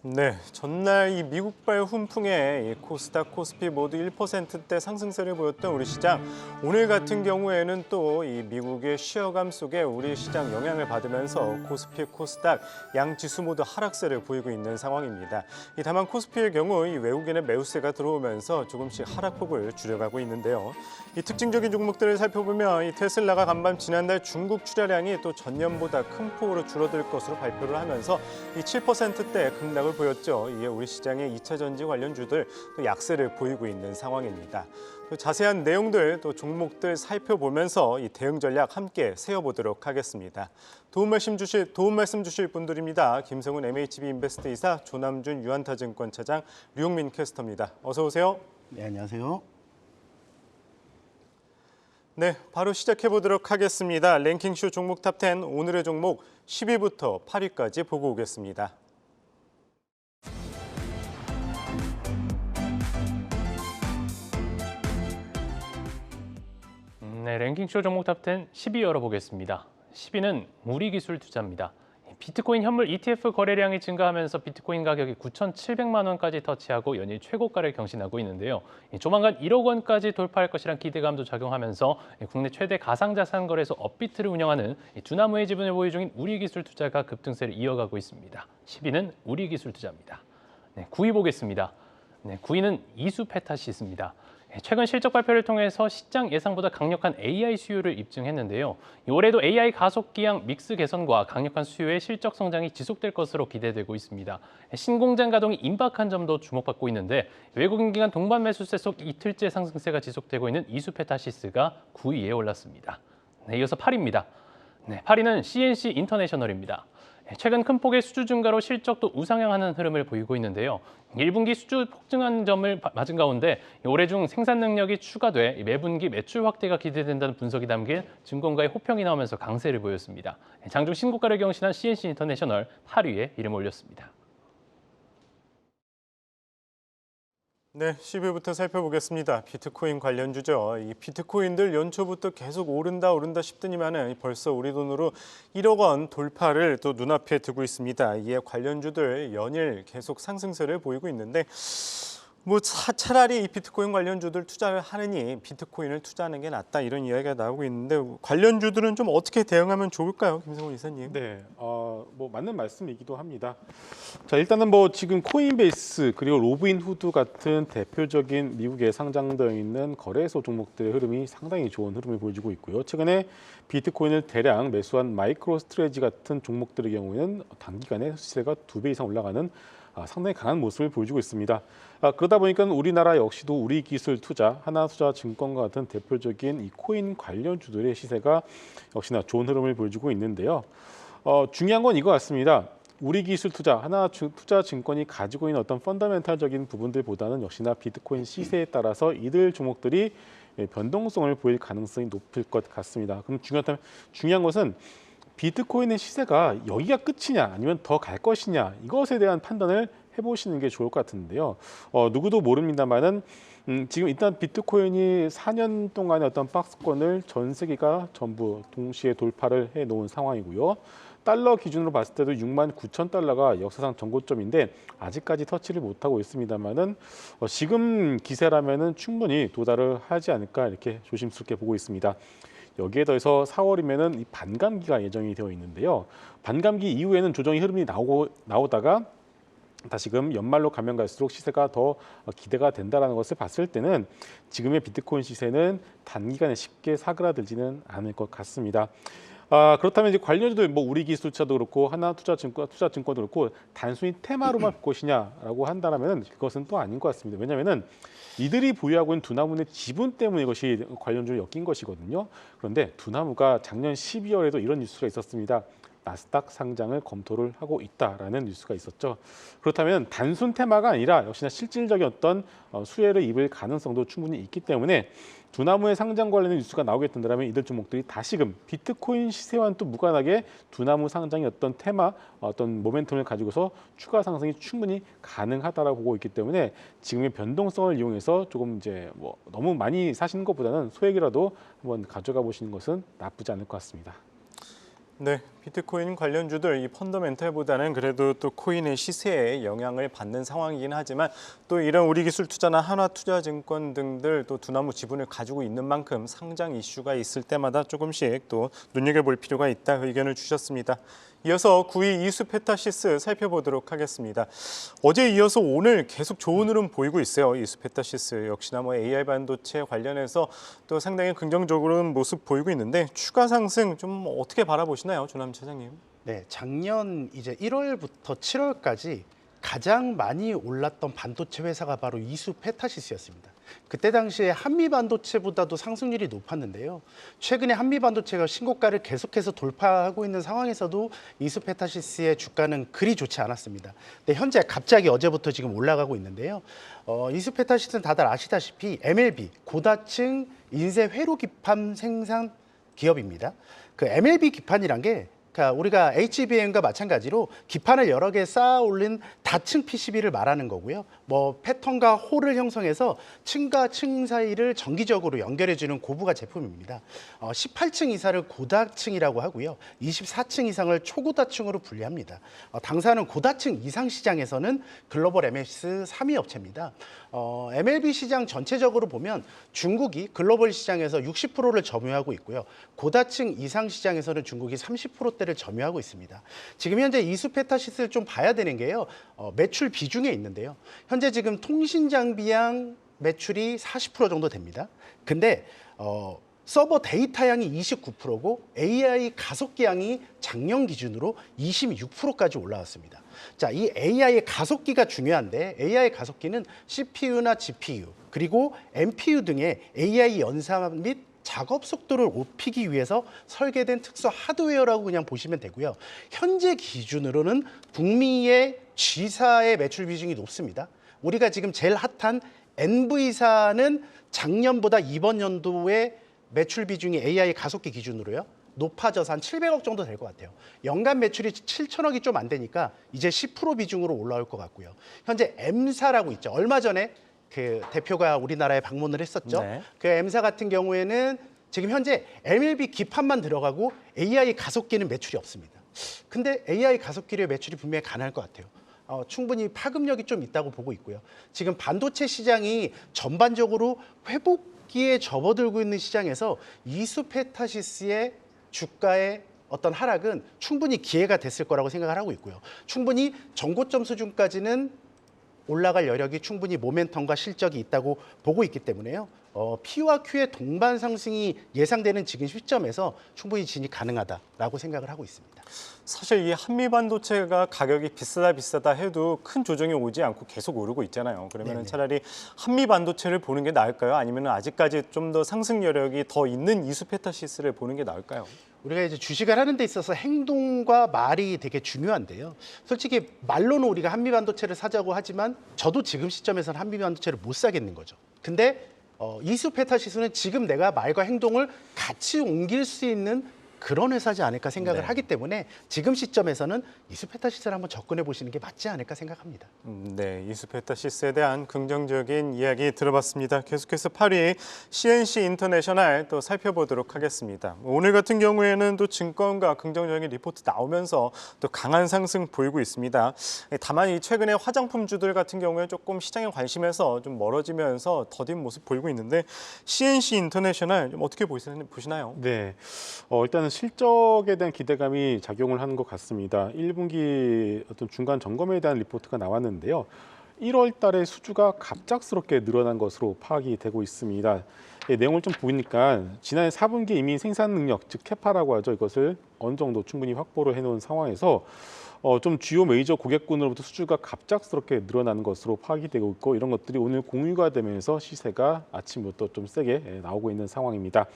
네, 전날 이 미국발 훈풍에 이 코스닥, 코스피 모두 1%대 상승세를 보였던 우리 시장. 오늘 같은 경우에는 또 이 미국의 쉬어감 속에 우리 시장 영향을 받으면서 코스피, 코스닥 양 지수 모두 하락세를 보이고 있는 상황입니다. 다만 코스피의 경우 이 외국인의 매수세가 들어오면서 조금씩 하락폭을 줄여가고 있는데요. 특징적인 종목들을 살펴보면 이 테슬라가 간밤 지난달 중국 출하량이 또 전년보다 큰 폭으로 줄어들 것으로 발표를 하면서 이 7%대 급락을 보였죠. 이에 우리 시장의 2차 전지 관련주들 또 약세를 보이고 있는 상황입니다. 또 자세한 내용들 또 종목들 살펴보면서 이 대응 전략 함께 세워보도록 하겠습니다. 도움 말씀 주실 분들입니다. 김성훈 MHB 인베스트 이사, 조남준 유한타증권 차장, 류용민 캐스터입니다. 어서 오세요. 네, 안녕하세요. 네, 바로 시작해 보도록 하겠습니다. 랭킹쇼 종목 탑10 오늘의 종목 10위부터 8위까지 보고 오겠습니다. 네, 랭킹쇼 종목 탑10 10위 열어보겠습니다. 10위는 우리기술 투자입니다. 비트코인 현물 ETF 거래량이 증가하면서 비트코인 가격이 9,700만 원까지 터치하고 연일 최고가를 경신하고 있는데요. 조만간 1억 원까지 돌파할 것이란 기대감도 작용하면서 국내 최대 가상자산 거래소 업비트를 운영하는 두나무의 지분을 보유 중인 우리기술 투자가 급등세를 이어가고 있습니다. 10위는 우리기술 투자입니다. 네, 9위 보겠습니다. 네, 9위는 이수페타시스입니다. 최근 실적 발표를 통해서 시장 예상보다 강력한 AI 수요를 입증했는데요. 올해도 AI 가속기량 믹스 개선과 강력한 수요의 실적 성장이 지속될 것으로 기대되고 있습니다. 신공장 가동이 임박한 점도 주목받고 있는데 외국인 기관 동반 매수세 속 이틀째 상승세가 지속되고 있는 이수페타시스가 9위에 올랐습니다. 네, 이어서 8위입니다. 네, 8위는 CNC 인터내셔널입니다. 최근 큰 폭의 수주 증가로 실적도 우상향하는 흐름을 보이고 있는데요. 1분기 수주 폭증한 점을 맞은 가운데 올해 중 생산 능력이 추가돼 매분기 매출 확대가 기대된다는 분석이 담긴 증권가의 호평이 나오면서 강세를 보였습니다. 장중 신고가를 경신한 CNC 인터내셔널 8위에 이름을 올렸습니다. 네, 10위부터 살펴보겠습니다. 비트코인 관련주죠. 이 비트코인들 연초부터 계속 오른다 싶더니만은 벌써 우리 돈으로 1억 원 돌파를 또 눈앞에 두고 있습니다. 이에 관련주들 연일 계속 상승세를 보이고 있는데 차라리 이 비트코인 관련주들 투자를 하느니 비트코인을 투자하는 게 낫다 이런 이야기가 나오고 있는데 관련주들은 좀 어떻게 대응하면 좋을까요, 김성훈 이사님? 네, 맞는 말씀이기도 합니다. 자, 일단은 지금 코인베이스 그리고 로빈후드 같은 대표적인 미국에 상장되어 있는 거래소 종목들의 흐름이 상당히 좋은 흐름을 보여주고 있고요. 최근에 비트코인을 대량 매수한 마이크로스트레지 같은 종목들의 경우에는 단기간에 시세가 2배 이상 올라가는 상당히 강한 모습을 보여주고 있습니다. 그러다 보니까 우리나라 역시도 우리기술투자, 하나투자증권과 같은 대표적인 이 코인 관련주들의 시세가 역시나 좋은 흐름을 보여주고 있는데요. 중요한 건 이거 같습니다. 우리기술투자, 하나투자증권이 가지고 있는 어떤 펀더멘탈적인 부분들보다는 역시나 비트코인 시세에 따라서 이들 종목들이 변동성을 보일 가능성이 높을 것 같습니다. 그럼 중요한 것은 비트코인의 시세가 여기가 끝이냐 아니면 더 갈 것이냐 이것에 대한 판단을 해보시는 게 좋을 것 같은데요. 누구도 모릅니다만은 지금 일단 비트코인이 4년 동안의 어떤 박스권을 전 세계가 전부 동시에 돌파를 해놓은 상황이고요. 달러 기준으로 봤을 때도 69,000달러가 역사상 전고점인데 아직까지 터치를 못하고 있습니다만은 지금 기세라면은 충분히 도달을 하지 않을까 이렇게 조심스럽게 보고 있습니다. 여기에 더해서 4월이면은 이 반감기가 예정이 되어 있는데요. 반감기 이후에는 조정의 흐름이 나오다가 다시금 연말로 가면 갈수록 시세가 더 기대가 된다는 것을 봤을 때는 지금의 비트코인 시세는 단기간에 쉽게 사그라들지는 않을 것 같습니다. 그렇다면 이제 관련주들 우리기술투자도 그렇고 하나투자증권도 그렇고 단순히 테마로만 볼 것이냐라고 한다면 그것은 또 아닌 것 같습니다. 왜냐하면은 이들이 보유하고 있는 두나무의 지분 때문에 이것이 관련주로 엮인 것이거든요. 그런데 두나무가 작년 12월에도 이런 뉴스가 있었습니다. 나스닥 상장을 검토를 하고 있다라는 뉴스가 있었죠. 그렇다면 단순 테마가 아니라 역시나 실질적인 어떤 수혜를 입을 가능성도 충분히 있기 때문에 두나무의 상장 관련된 뉴스가 나오게 된다면 이들 종목들이 다시금 비트코인 시세와는 또 무관하게 두나무 상장의 어떤 테마, 어떤 모멘텀을 가지고서 추가 상승이 충분히 가능하다라고 보고 있기 때문에 지금의 변동성을 이용해서 조금 이제 너무 많이 사시는 것보다는 소액이라도 한번 가져가 보시는 것은 나쁘지 않을 것 같습니다. 네, 비트코인 관련주들 이 펀더멘탈보다는 그래도 또 코인의 시세에 영향을 받는 상황이긴 하지만 또 이런 우리기술투자나 한화투자증권 등들 또 두나무 지분을 가지고 있는 만큼 상장 이슈가 있을 때마다 조금씩 또 눈여겨볼 필요가 있다 의견을 주셨습니다. 이어서 9위 이수페타시스 살펴보도록 하겠습니다. 어제 이어서 오늘 계속 좋은 흐름 보이고 있어요. 이수페타시스 역시나 AI 반도체 관련해서 또 상당히 긍정적으로 모습 보이고 있는데 추가 상승 좀 어떻게 바라보시나요, 조남 차장님? 네, 작년 이제 1월부터 7월까지 가장 많이 올랐던 반도체 회사가 바로 이수페타시스였습니다. 그때 당시에 한미 반도체보다도 상승률이 높았는데요. 최근에 한미 반도체가 신고가를 계속해서 돌파하고 있는 상황에서도 이수페타시스의 주가는 그리 좋지 않았습니다. 근데 현재 갑자기 어제부터 지금 올라가고 있는데요. 이수페타시스는 다들 아시다시피 MLB 고다층 인쇄 회로 기판 생산 기업입니다. 그 MLB 기판이란 게 우리가 HBM과 마찬가지로 기판을 여러 개 쌓아 올린 다층 PCB를 말하는 거고요. 뭐 패턴과 홀을 형성해서 층과 층 사이를 정기적으로 연결해주는 고부가 제품입니다. 18층 이상을 고다층이라고 하고요. 24층 이상을 초고다층으로 분류합니다. 당사는 고다층 이상 시장에서는 글로벌 MS 3위 업체입니다. MLB 시장 전체적으로 보면 중국이 글로벌 시장에서 60%를 점유하고 있고요. 고다층 이상 시장에서는 중국이 30%대를 점유하고 있습니다. 지금 현재 이수페타시스를 좀 봐야 되는 게요. 매출 비중에 있는데요. 현재 지금 통신 장비양 매출이 40% 정도 됩니다. 근데 서버 데이터 양이 29%고 AI 가속기 양이 작년 기준으로 26%까지 올라왔습니다. 자, 이 AI 가속기가 중요한데 AI 가속기는 CPU나 GPU 그리고 NPU 등의 AI 연산 및 작업 속도를 높이기 위해서 설계된 특수 하드웨어라고 그냥 보시면 되고요. 현재 기준으로는 북미의 G사의 매출 비중이 높습니다. 우리가 지금 제일 핫한 NV사는 작년보다 이번 연도에 매출 비중이 AI 가속기 기준으로요. 높아져서 한 700억 정도 될 것 같아요. 연간 매출이 7천억이 좀 안 되니까 이제 10% 비중으로 올라올 것 같고요. 현재 M사라고 있죠. 얼마 전에 그 대표가 우리나라에 방문을 했었죠. 네. 그 M사 같은 경우에는 지금 현재 MLB 기판만 들어가고 AI 가속기는 매출이 없습니다. 근데 AI 가속기의 매출이 분명히 가능할 것 같아요. 충분히 파급력이 좀 있다고 보고 있고요. 지금 반도체 시장이 전반적으로 회복기에 접어들고 있는 시장에서 이수페타시스의 주가의 어떤 하락은 충분히 기회가 됐을 거라고 생각을 하고 있고요. 충분히 전고점 수준까지는 올라갈 여력이 충분히 모멘텀과 실적이 있다고 보고 있기 때문에요. P와 Q의 동반 상승이 예상되는 지금 시점에서 충분히 진입 가능하다라고 생각을 하고 있습니다. 사실 이 한미 반도체가 가격이 비싸다 해도 큰 조정이 오지 않고 계속 오르고 있잖아요. 그러면 차라리 한미 반도체를 보는 게 나을까요? 아니면 아직까지 좀 더 상승 여력이 더 있는 이수페타시스를 보는 게 나을까요? 우리가 이제 주식을 하는 데 있어서 행동과 말이 되게 중요한데요. 솔직히 말로는 우리가 한미 반도체를 사자고 하지만 저도 지금 시점에서는 한미 반도체를 못 사겠는 거죠. 근데 이수페타시스는 지금 내가 말과 행동을 같이 옮길 수 있는 그런 회사지 않을까 생각을 하기 때문에 지금 시점에서는 이수페타시스를 한번 접근해 보시는 게 맞지 않을까 생각합니다. 네, 이수페타시스에 대한 긍정적인 이야기 들어봤습니다. 계속해서 8위 CNC 인터내셔널 또 살펴보도록 하겠습니다. 오늘 같은 경우에는 또 증권가 긍정적인 리포트 나오면서 또 강한 상승 보이고 있습니다. 다만 이 최근에 화장품주들 같은 경우에 조금 시장에 관심에서 좀 멀어지면서 더딘 모습 보이고 있는데 CNC 인터내셔널 좀 어떻게 보시나요? 네, 일단은 실적에 대한 기대감이 작용을 하는 것 같습니다. 1분기 어떤 중간 점검에 대한 리포트가 나왔는데요. 1월 달에 수주가 갑작스럽게 늘어난 것으로 파악이 되고 있습니다. 내용을 좀 보니까 지난해 4분기 이미 생산 능력, 즉 캐파라고 하죠. 이것을 어느 정도 충분히 확보를 해놓은 상황에서 좀 주요 메이저 고객군으로부터 수주가 갑작스럽게 늘어나는 것으로 파악이 되고 있고 이런 것들이 오늘 공유가 되면서 시세가 아침부터 좀 세게 나오고 있는 상황입니다.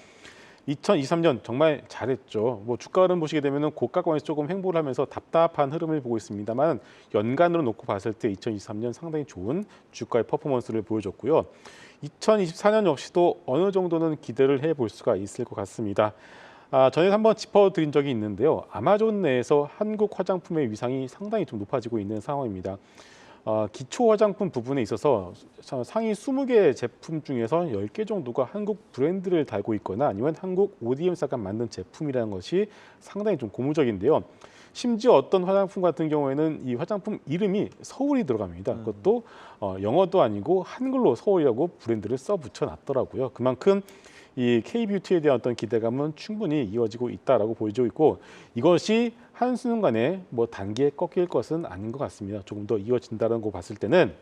2023년 정말 잘했죠. 주가 흐름 보시게 되면 고가권에서 조금 횡보를 하면서 답답한 흐름을 보고 있습니다만 연간으로 놓고 봤을 때 2023년 상당히 좋은 주가의 퍼포먼스를 보여줬고요. 2024년 역시도 어느 정도는 기대를 해볼 수가 있을 것 같습니다. 전에 한번 짚어드린 적이 있는데요. 아마존 내에서 한국 화장품의 위상이 상당히 좀 높아지고 있는 상황입니다. 기초 화장품 부분에 있어서 상위 20개 제품 중에서 10개 정도가 한국 브랜드를 달고 있거나 아니면 한국 ODM사가 만든 제품이라는 것이 상당히 좀 고무적인데요. 심지어 어떤 화장품 같은 경우에는 이 화장품 이름이 서울이 들어갑니다. 그것도 영어도 아니고 한글로 서울이라고 브랜드를 써 붙여놨더라고요. 그만큼 이 K-뷰티에 대한 어떤 기대감은 충분히 이어지고 있다라고 보여지고 있고 이것이 한순간에 뭐 단계에 꺾일 것은 아닌 것 같습니다. 조금 더 이어진다는 거 봤을 때는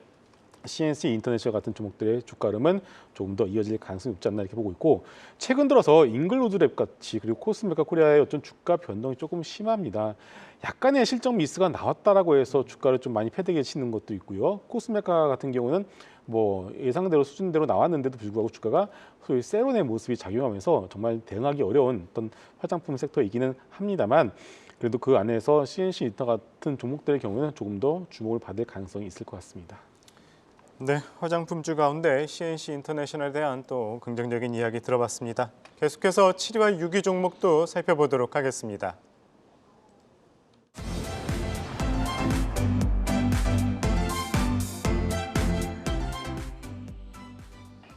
CNC 인터내셔널 같은 종목들의 주가 흐름은 조금 더 이어질 가능성이 높지 않나 이렇게 보고 있고 최근 들어서 잉글로드랩 같이 그리고 코스메카 코리아의 어떤 주가 변동이 조금 심합니다. 약간의 실적 미스가 나왔다라고 해서 주가를 좀 많이 패대기에 치는 것도 있고요. 코스메카 같은 경우는 뭐 예상대로 수준대로 나왔는데도 불구하고 주가가 소위 세론의 모습이 작용하면서 정말 대응하기 어려운 어떤 화장품 섹터이기는 합니다만 그래도 그 안에서 CNC 인터 같은 종목들의 경우는 조금 더 주목을 받을 가능성이 있을 것 같습니다. 네, 화장품주 가운데 CNC 인터내셔널에 대한 또 긍정적인 이야기 들어봤습니다. 계속해서 7위와 6위 종목도 살펴보도록 하겠습니다.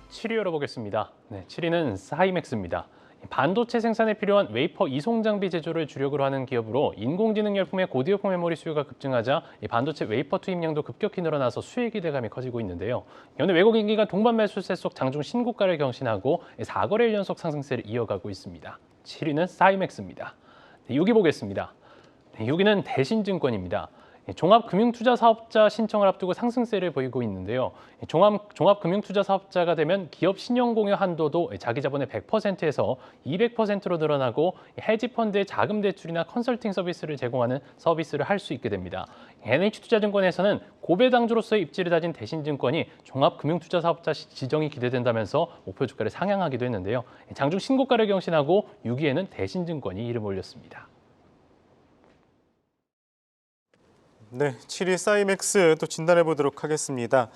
7위 열어보겠습니다. 네, 7위는 사이맥스입니다. 반도체 생산에 필요한 웨이퍼 이송 장비 제조를 주력으로 하는 기업으로 인공지능 열품의 고디오프 메모리 수요가 급증하자 반도체 웨이퍼 투입량도 급격히 늘어나서 수혜 기대감이 커지고 있는데요. 연내 외국인 기관 동반 매수세 속 장중 신고가를 경신하고 4거래일 연속 상승세를 이어가고 있습니다. 7위는 사이맥스입니다. 네, 6위 보겠습니다. 네, 6위는 대신증권입니다. 종합금융투자사업자 신청을 앞두고 상승세를 보이고 있는데요. 종합금융투자사업자가 되면 기업 신용공여 한도도 자기 자본의 100%에서 200%로 늘어나고 헤지펀드의 자금 대출이나 컨설팅 서비스를 제공하는 서비스를 할 수 있게 됩니다. NH투자증권에서는 고배당주로서의 입지를 다진 대신증권이 종합금융투자사업자 지정이 기대된다면서 목표 주가를 상향하기도 했는데요. 장중 신고가를 경신하고 6위에는 대신증권이 이름을 올렸습니다. 네, 7위 사이맥스 또 진단해 보도록 하겠습니다.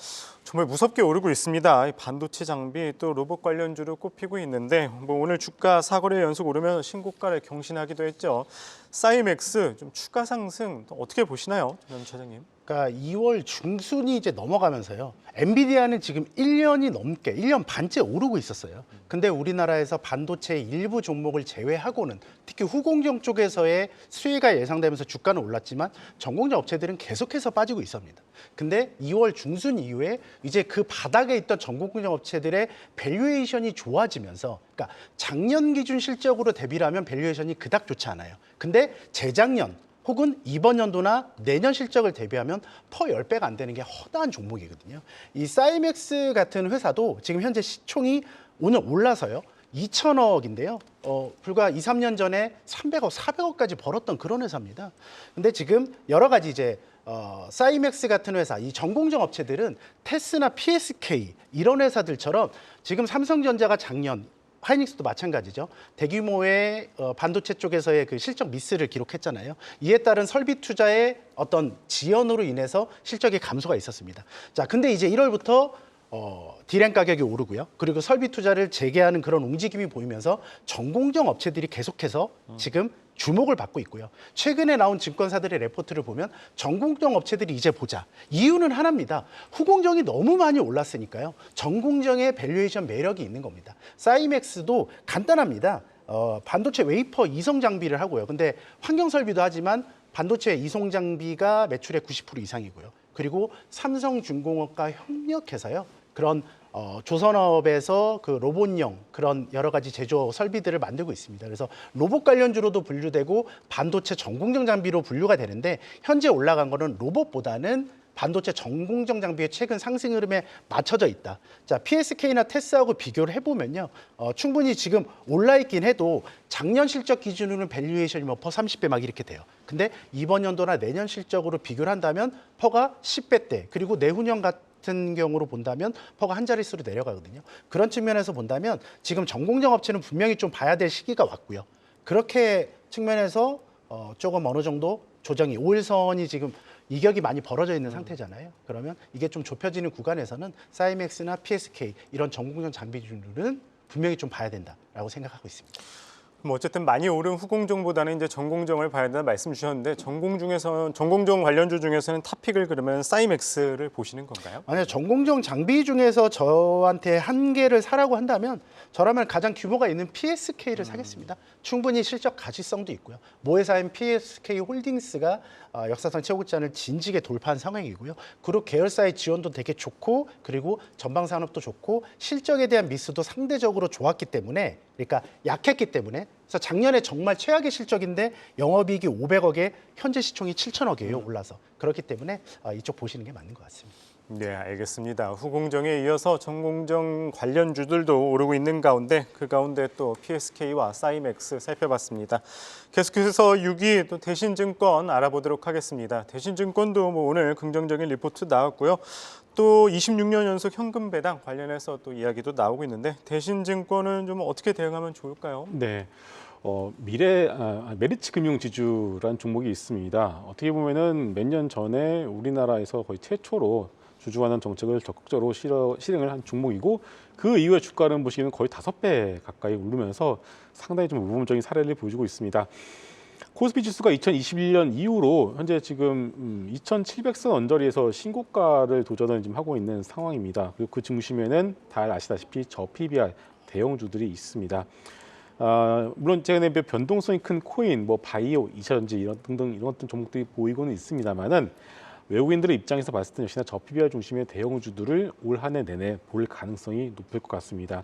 정말 무섭게 오르고 있습니다. 반도체 장비 또 로봇 관련주로 꼽히고 있는데 오늘 주가 4거래 연속 오르면서 신고가를 경신하기도 했죠. 사이맥스 좀 추가 상승 어떻게 보시나요, 전 차장님? 그러니까 2월 중순이 이제 넘어가면서요. 엔비디아는 지금 1년이 넘게 1년 반째 오르고 있었어요. 근데 우리나라에서 반도체 일부 종목을 제외하고는 특히 후공정 쪽에서의 수혜가 예상되면서 주가는 올랐지만 전공정 업체들은 계속해서 빠지고 있습니다. 근데 2월 중순 이후에 이제 그 바닥에 있던 전공정 업체들의 밸류에이션이 좋아지면서 그러니까 작년 기준 실적으로 대비를 하면 밸류에이션이 그닥 좋지 않아요. 근데 재작년 혹은 이번 연도나 내년 실적을 대비하면 퍼 10배가 안 되는 게 허다한 종목이거든요. 이 사이맥스 같은 회사도 지금 현재 시총이 오늘 올라서요. 2천억인데요. 불과 2, 3년 전에 300억, 400억까지 벌었던 그런 회사입니다. 근데 지금 여러 가지 이제 사이맥스 같은 회사, 이 전공정 업체들은 테스나 PSK 이런 회사들처럼 지금 삼성전자가 작년 하이닉스도 마찬가지죠. 대규모의 반도체 쪽에서의 그 실적 미스를 기록했잖아요. 이에 따른 설비 투자의 어떤 지연으로 인해서 실적의 감소가 있었습니다. 자, 근데 이제 1월부터 디램 가격이 오르고요. 그리고 설비 투자를 재개하는 그런 움직임이 보이면서 전공정 업체들이 계속해서 지금 주목을 받고 있고요. 최근에 나온 증권사들의 레포트를 보면 전공정 업체들이 이제 보자. 이유는 하나입니다. 후공정이 너무 많이 올랐으니까요. 전공정의 밸류에이션 매력이 있는 겁니다. 사이맥스도 간단합니다. 반도체 웨이퍼 이송 장비를 하고요. 근데 환경 설비도 하지만 반도체 이송 장비가 매출의 90% 이상이고요. 그리고 삼성중공업과 협력해서요. 그런 조선업에서 그 로봇용 그런 여러 가지 제조 설비들을 만들고 있습니다. 그래서 로봇 관련주로도 분류되고 반도체 전공정 장비로 분류가 되는데 현재 올라간 거는 로봇보다는 반도체 전공정 장비의 최근 상승 흐름에 맞춰져 있다. 자, PSK나 테스하고 비교를 해보면요. 충분히 지금 올라있긴 해도 작년 실적 기준으로는 밸류에이션이 뭐 퍼 30배 막 이렇게 돼요. 근데 이번 연도나 내년 실적으로 비교를 한다면 퍼가 10배대 그리고 내후년 같은 경우로 본다면 퍼가 한 자릿수로 내려가거든요. 그런 측면에서 본다면 지금 전공정 업체는 분명히 좀 봐야 될 시기가 왔고요. 그렇게 측면에서 조금 어느 정도 조정이 5일선이 지금 이격이 많이 벌어져 있는 상태잖아요. 그러면 이게 좀 좁혀지는 구간에서는 사이맥스나 PSK 이런 전공정 장비주들은 분명히 좀 봐야 된다라고 생각하고 있습니다. 그럼 어쨌든 많이 오른 후공정보다는 이제 전공정을 봐야 된다 말씀 주셨는데 전공정 관련주 중에서는 탑픽을 그러면 사이맥스를 보시는 건가요? 만약 전공정 장비 중에서 저한테 한 개를 사라고 한다면 저라면 가장 규모가 있는 PSK를 사겠습니다. 충분히 실적 가치성도 있고요. 모회사인 PSK 홀딩스가 역사상 최고가를 진지게 돌파한 상황이고요. 그룹 계열사의 지원도 되게 좋고 그리고 전방 산업도 좋고 실적에 대한 미스도 상대적으로 좋았기 때문에 그러니까 약했기 때문에 그래서 작년에 정말 최악의 실적인데 영업이익이 500억에 현재 시총이 7천억이에요. 올라서. 그렇기 때문에 이쪽 보시는 게 맞는 것 같습니다. 네, 알겠습니다. 후공정에 이어서 전공정 관련주들도 오르고 있는 가운데 그 가운데 또 PSK와 사이맥스 살펴봤습니다. 계속해서 6위 또 대신증권 알아보도록 하겠습니다. 대신증권도 오늘 긍정적인 리포트 나왔고요. 또 26년 연속 현금 배당 관련해서 또 이야기도 나오고 있는데 대신증권은 좀 어떻게 대응하면 좋을까요? 네. 메리츠 금융지주라는 종목이 있습니다. 어떻게 보면은 몇 년 전에 우리나라에서 거의 최초로 주주환원 정책을 적극적으로 실행을 한 종목이고 그 이후에 주가는 보시기에는 거의 5배 가까이 오르면서 상당히 좀 모범적인 사례를 보여주고 있습니다. 코스피 지수가 2021년 이후로 현재 지금 2,700선 언저리에서 신고가를 도전을 지금 하고 있는 상황입니다. 그리고 그 중심에는 다 아시다시피 저PBR 대형주들이 있습니다. 물론 최근에 변동성이 큰 코인, 바이오, 2차전지 이런 등등 이런 어떤 종목들이 보이고는 있습니다만은 외국인들의 입장에서 봤을 때 역시나 저PBR 중심의 대형주들을 올 한 해 내내 볼 가능성이 높을 것 같습니다.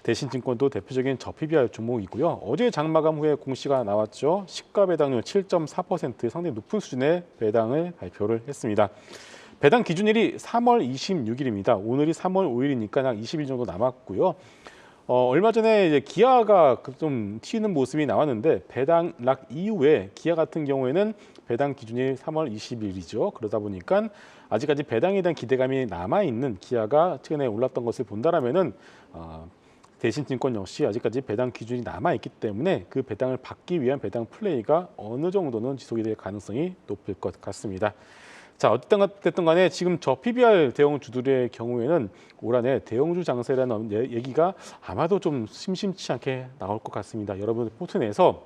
대신증권도 대표적인 저PBR 종목이고요. 어제 장마감 후에 공시가 나왔죠. 시가 배당률 7.4% 상당히 높은 수준의 배당을 발표를 했습니다. 배당 기준일이 3월 26일입니다. 오늘이 3월 5일이니까 약 20일 정도 남았고요. 얼마 전에 이제 기아가 좀 튀는 모습이 나왔는데 배당락 이후에 기아 같은 경우에는 배당 기준이 3월 20일이죠. 그러다 보니까 아직까지 배당에 대한 기대감이 남아있는 기아가 최근에 올랐던 것을 본다라면은 대신증권 역시 아직까지 배당 기준이 남아있기 때문에 그 배당을 받기 위한 배당 플레이가 어느 정도는 지속이 될 가능성이 높을 것 같습니다. 자, 어쨌든 간에 지금 저 PBR 대형주들의 경우에는 올 한 해 대형주 장세라는 얘기가 아마도 좀 심심치 않게 나올 것 같습니다. 여러분들 포트 내에서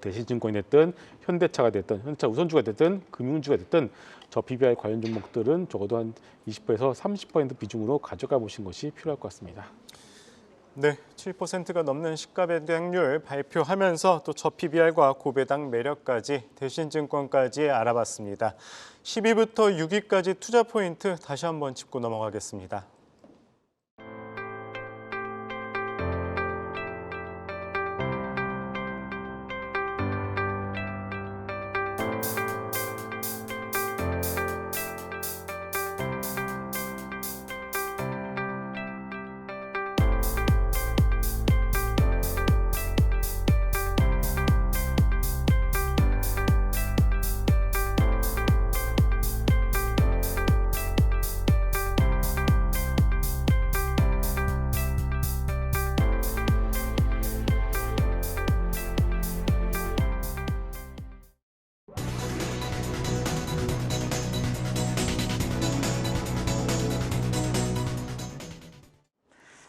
대신증권이 됐든 현대차가 됐든 현대차 우선주가 됐든 금융주가 됐든 저 PBR 관련 종목들은 적어도 한 20%에서 30% 비중으로 가져가 보신 것이 필요할 것 같습니다. 네, 7%가 넘는 시가 배당률 발표하면서 또 저PBR과 고배당 매력까지 대신증권까지 알아봤습니다. 10위부터 6위까지 투자 포인트 다시 한번 짚고 넘어가겠습니다.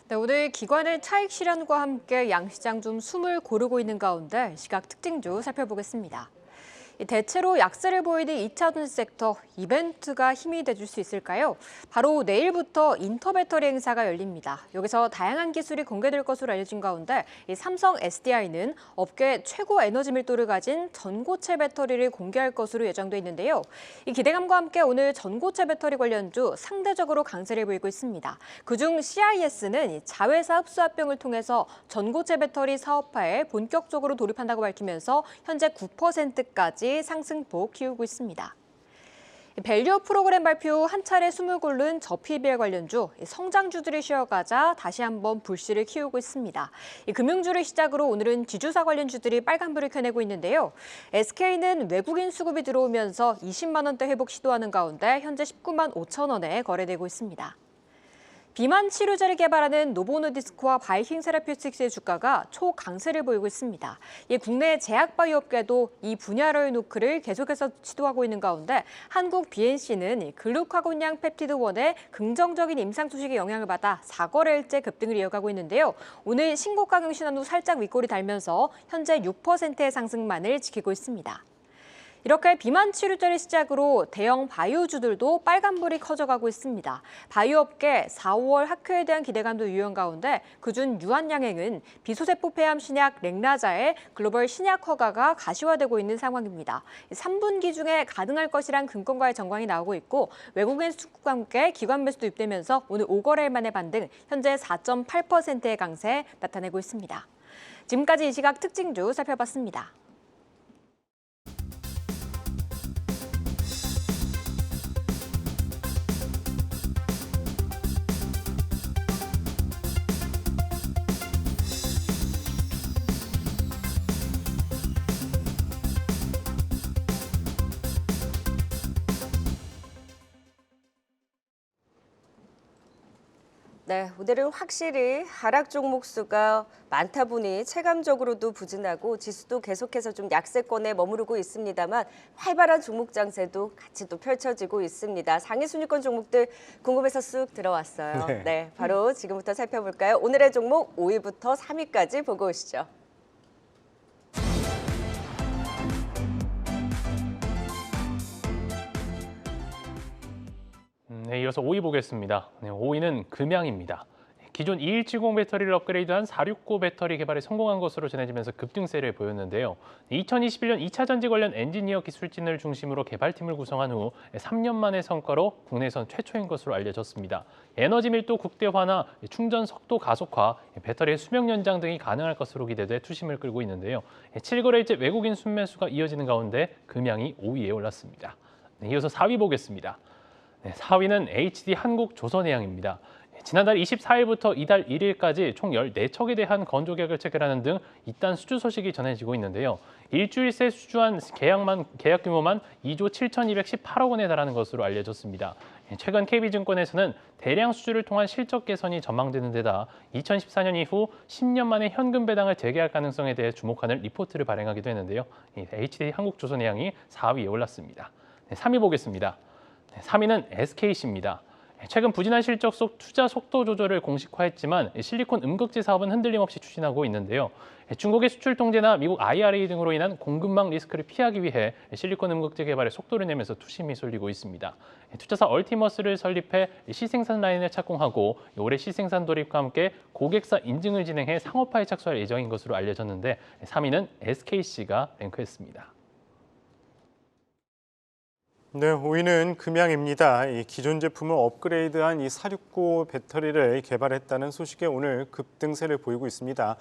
네, 오늘 기관의 차익 실현과 함께 양시장 좀 숨을 고르고 있는 가운데 시각 특징주 살펴보겠습니다. 대체로 약세를 보이는 2차전지 섹터 이벤트가 힘이 돼줄 수 있을까요? 바로 내일부터 인터배터리 행사가 열립니다. 여기서 다양한 기술이 공개될 것으로 알려진 가운데 삼성 SDI는 업계 최고 에너지 밀도를 가진 전고체 배터리를 공개할 것으로 예정돼 있는데요. 이 기대감과 함께 오늘 전고체 배터리 관련주 상대적으로 강세를 보이고 있습니다. 그중 CIS는 자회사 흡수합병을 통해서 전고체 배터리 사업화에 본격적으로 돌입한다고 밝히면서 현재 9%까지 상승폭 키우고 있습니다. 밸류 프로그램 발표 한 차례 숨을 고른 저PBR 관련주, 성장주들이 쉬어가자 다시 한번 불씨를 키우고 있습니다. 금융주를 시작으로 오늘은 지주사 관련주들이 빨간불을 켜내고 있는데요. SK는 외국인 수급이 들어오면서 20만 원대 회복 시도하는 가운데 현재 19만 5천 원에 거래되고 있습니다. 비만 치료제를 개발하는 노보노디스크와 바이킹 세라피틱스의 주가가 초강세를 보이고 있습니다. 국내 제약바이오 업계도 이 분야로의 노크를 계속해서 시도하고 있는 가운데 한국 BNC는 글루카곤양 펩티드-1의 긍정적인 임상 소식에 영향을 받아 4거래일째 급등을 이어가고 있는데요. 오늘 신고가 경신한 후 살짝 윗골이 달면서 현재 6%의 상승만을 지키고 있습니다. 이렇게 비만 치료제를 시작으로 대형 바이오주들도 빨간불이 커져가고 있습니다. 바이오업계 4, 5월 학회에 대한 기대감도 유효한 가운데 그중 유한양행은 비소세포 폐암 신약 렉나자의 글로벌 신약 허가가 가시화되고 있는 상황입니다. 3분기 중에 가능할 것이란 근거와의 전망이 나오고 있고 외국인 수급과 함께 기관 매수도 입되면서 오늘 5거래일 만의 반등, 현재 4.8%의 강세 나타내고 있습니다. 지금까지 이 시각 특징주 살펴봤습니다. 네, 오늘은 확실히 하락 종목 수가 많다 보니 체감적으로도 부진하고 지수도 계속해서 좀 약세권에 머무르고 있습니다만 활발한 종목 장세도 같이 또 펼쳐지고 있습니다. 상위 순위권 종목들 궁금해서 쑥 들어왔어요. 네, 바로 지금부터 살펴볼까요? 오늘의 종목 5위부터 3위까지 보고 오시죠. 네, 이어서 5위 보겠습니다. 5위는 금양입니다. 기존 2170 배터리를 업그레이드한 469 배터리 개발에 성공한 것으로 전해지면서 급등세를 보였는데요. 2021년 2차 전지 관련 엔지니어 기술진을 중심으로 개발팀을 구성한 후 3년 만의 성과로 국내선 최초인 것으로 알려졌습니다. 에너지 밀도 국대화나 충전 속도 가속화, 배터리의 수명 연장 등이 가능할 것으로 기대돼 투심을 끌고 있는데요. 7거래일째 외국인 순매수가 이어지는 가운데 금양이 5위에 올랐습니다. 이어서 4위 보겠습니다. 4위는 HD 한국조선해양입니다. 지난달 24일부터 이달 1일까지 총 14척에 대한 건조 계약을 체결하는 등 이딴 수주 소식이 전해지고 있는데요. 일주일 새 수주한 계약 규모만 2조 7,218억 원에 달하는 것으로 알려졌습니다. 최근 KB증권에서는 대량 수주를 통한 실적 개선이 전망되는 데다 2014년 이후 10년 만에 현금 배당을 재개할 가능성에 대해 주목하는 리포트를 발행하기도 했는데요. HD 한국조선해양이 4위에 올랐습니다. 3위 보겠습니다. 3위는 SKC입니다. 최근 부진한 실적 속 투자 속도 조절을 공식화했지만 실리콘 음극재 사업은 흔들림 없이 추진하고 있는데요. 중국의 수출 통제나 미국 IRA 등으로 인한 공급망 리스크를 피하기 위해 실리콘 음극재 개발에 속도를 내면서 투심이 쏠리고 있습니다. 투자사 얼티머스를 설립해 시생산 라인을 착공하고 올해 시생산 돌입과 함께 고객사 인증을 진행해 상업화에 착수할 예정인 것으로 알려졌는데 3위는 SKC가 랭크했습니다. 네, 5위는 금양입니다. 이 기존 제품을 업그레이드한 이 469 배터리를 개발했다는 소식에 오늘 급등세를 보이고 있습니다.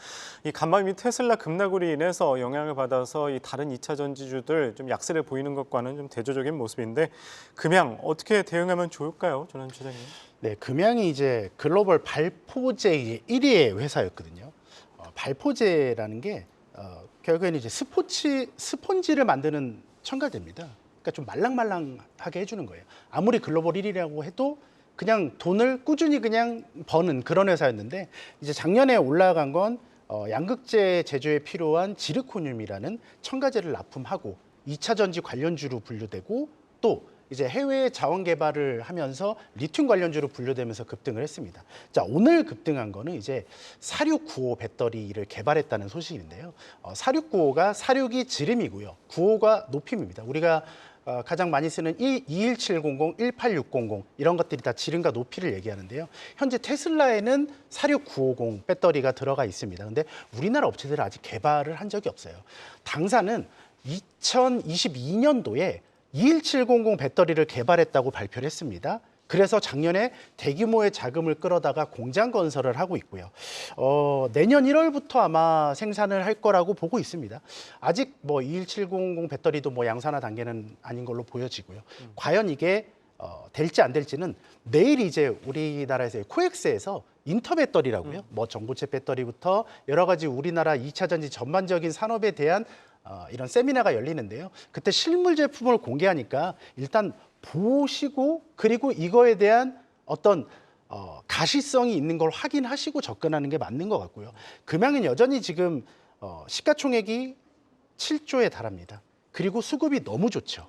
이 간밤 이 테슬라 급락으로 인해서 영향을 받아서 이 다른 2차 전지주들 좀 약세를 보이는 것과는 좀 대조적인 모습인데 금양 어떻게 대응하면 좋을까요, 전환 주장님? 네, 금양이 이제 글로벌 발포제 1위의 회사였거든요. 발포제라는 게 결국에는 이제 스폰지를 만드는 첨가제입니다. 그러니까 좀 말랑말랑하게 해주는 거예요. 아무리 글로벌 1위라고 해도 그냥 돈을 꾸준히 그냥 버는 그런 회사였는데 이제 작년에 올라간 건 양극재 제조에 필요한 지르코늄이라는 첨가제를 납품하고 2차 전지 관련주로 분류되고 또 이제 해외 자원 개발을 하면서 리튬 관련주로 분류되면서 급등을 했습니다. 자, 오늘 급등한 거는 이제 4695 배터리를 개발했다는 소식인데요. 4695가 46이 지름이고요. 95가 높임입니다. 우리가 가장 많이 쓰는 21700, 18600 이런 것들이 다 지름과 높이를 얘기하는데요. 현재 테슬라에는 46950 배터리가 들어가 있습니다. 근데 우리나라 업체들은 아직 개발을 한 적이 없어요. 당사는 2022년도에 21700 배터리를 개발했다고 발표를 했습니다. 그래서 작년에 대규모의 자금을 끌어다가 공장 건설을 하고 있고요. 내년 1월부터 아마 생산을 할 거라고 보고 있습니다. 아직 뭐 21700 배터리도 뭐 양산화 단계는 아닌 걸로 보여지고요. 과연 이게 될지 안 될지는 내일 이제 우리나라에서 코엑스에서 인터 배터리라고요. 뭐 전고체 배터리부터 여러 가지 우리나라 2차 전지 전반적인 산업에 대한 이런 세미나가 열리는데요. 그때 실물 제품을 공개하니까 일단 보시고 그리고 이거에 대한 어떤 가시성이 있는 걸 확인하시고 접근하는 게 맞는 것 같고요. 금양은 여전히 지금 시가총액이 7조에 달합니다. 그리고 수급이 너무 좋죠.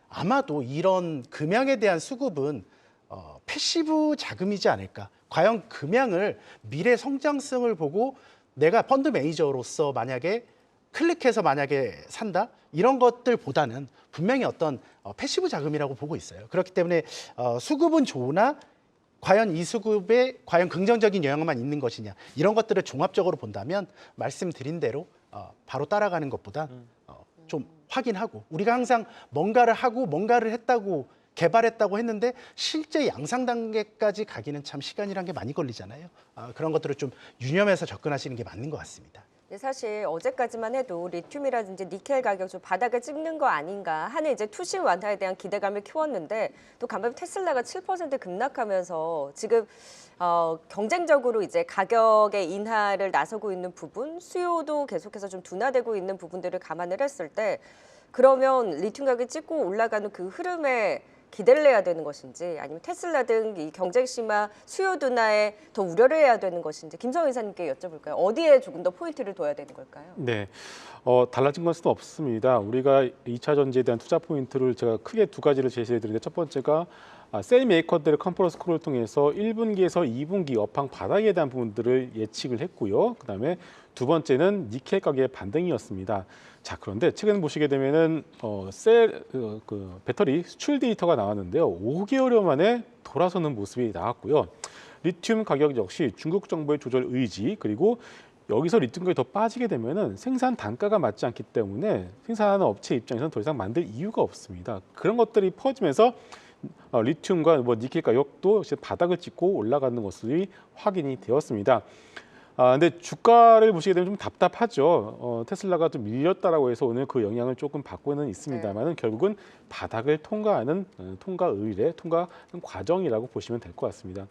아마도 이런 금양에 대한 수급은 패시브 자금이지 않을까. 과연 금양을 미래 성장성을 보고 내가 펀드 매니저로서 만약에 클릭해서 만약에 산다? 이런 것들보다는 분명히 어떤 패시브 자금이라고 보고 있어요. 그렇기 때문에 수급은 좋으나 과연 이 수급에 과연 긍정적인 영향만 있는 것이냐 이런 것들을 종합적으로 본다면 말씀드린 대로 바로 따라가는 것보다 좀 확인하고 우리가 항상 뭔가를 하고 뭔가를 했다고 개발했다고 했는데 실제 양상 단계까지 가기는 참 시간이란 게 많이 걸리잖아요. 그런 것들을 좀 유념해서 접근하시는 게 맞는 것 같습니다. 사실 어제까지만 해도 리튬이라든지 니켈 가격 좀 바닥을 찍는 거 아닌가 하는 이제 투심 완화에 대한 기대감을 키웠는데 또 간밤에 테슬라가 7% 급락하면서 지금 경쟁적으로 이제 가격의 인하를 나서고 있는 부분, 수요도 계속해서 좀 둔화되고 있는 부분들을 감안을 했을 때 그러면 리튬 가격이 찍고 올라가는 그 흐름에 기대를 해야 되는 것인지 아니면 테슬라 등 이 경쟁 심화 수요 둔화에 더 우려를 해야 되는 것인지 김성희 이사님께 여쭤볼까요? 어디에 조금 더 포인트를 둬야 되는 걸까요? 네, 달라진 것은 없습니다. 우리가 2차 전지에 대한 투자 포인트를 제가 크게 두 가지를 제시해드리는데 첫 번째가 셀 메이커들의 컨퍼런스 콜을 통해서 1분기에서 2분기 업황 바닥에 대한 부분들을 예측을 했고요. 그다음에 두 번째는 니켈 가격의 반등이었습니다. 자, 그런데 최근 보시게 되면은 배터리 수출 데이터가 나왔는데요. 5개월여 만에 돌아서는 모습이 나왔고요. 리튬 가격 역시 중국 정부의 조절 의지 그리고 여기서 리튬 가격이 더 빠지게 되면은 생산 단가가 맞지 않기 때문에 생산하는 업체 입장에서는 더 이상 만들 이유가 없습니다. 그런 것들이 퍼지면서 리튬과 니켈 가격도 바닥을 찍고 올라가는 것이 확인이 되었습니다. 근데 주가를 보시게 되면 좀 답답하죠. 테슬라가 좀 밀렸다라고 해서 오늘 그 영향을 조금 받고는 있습니다만은 결국은 바닥을 통과하는 통과 과정이라고 보시면 될 것 같습니다.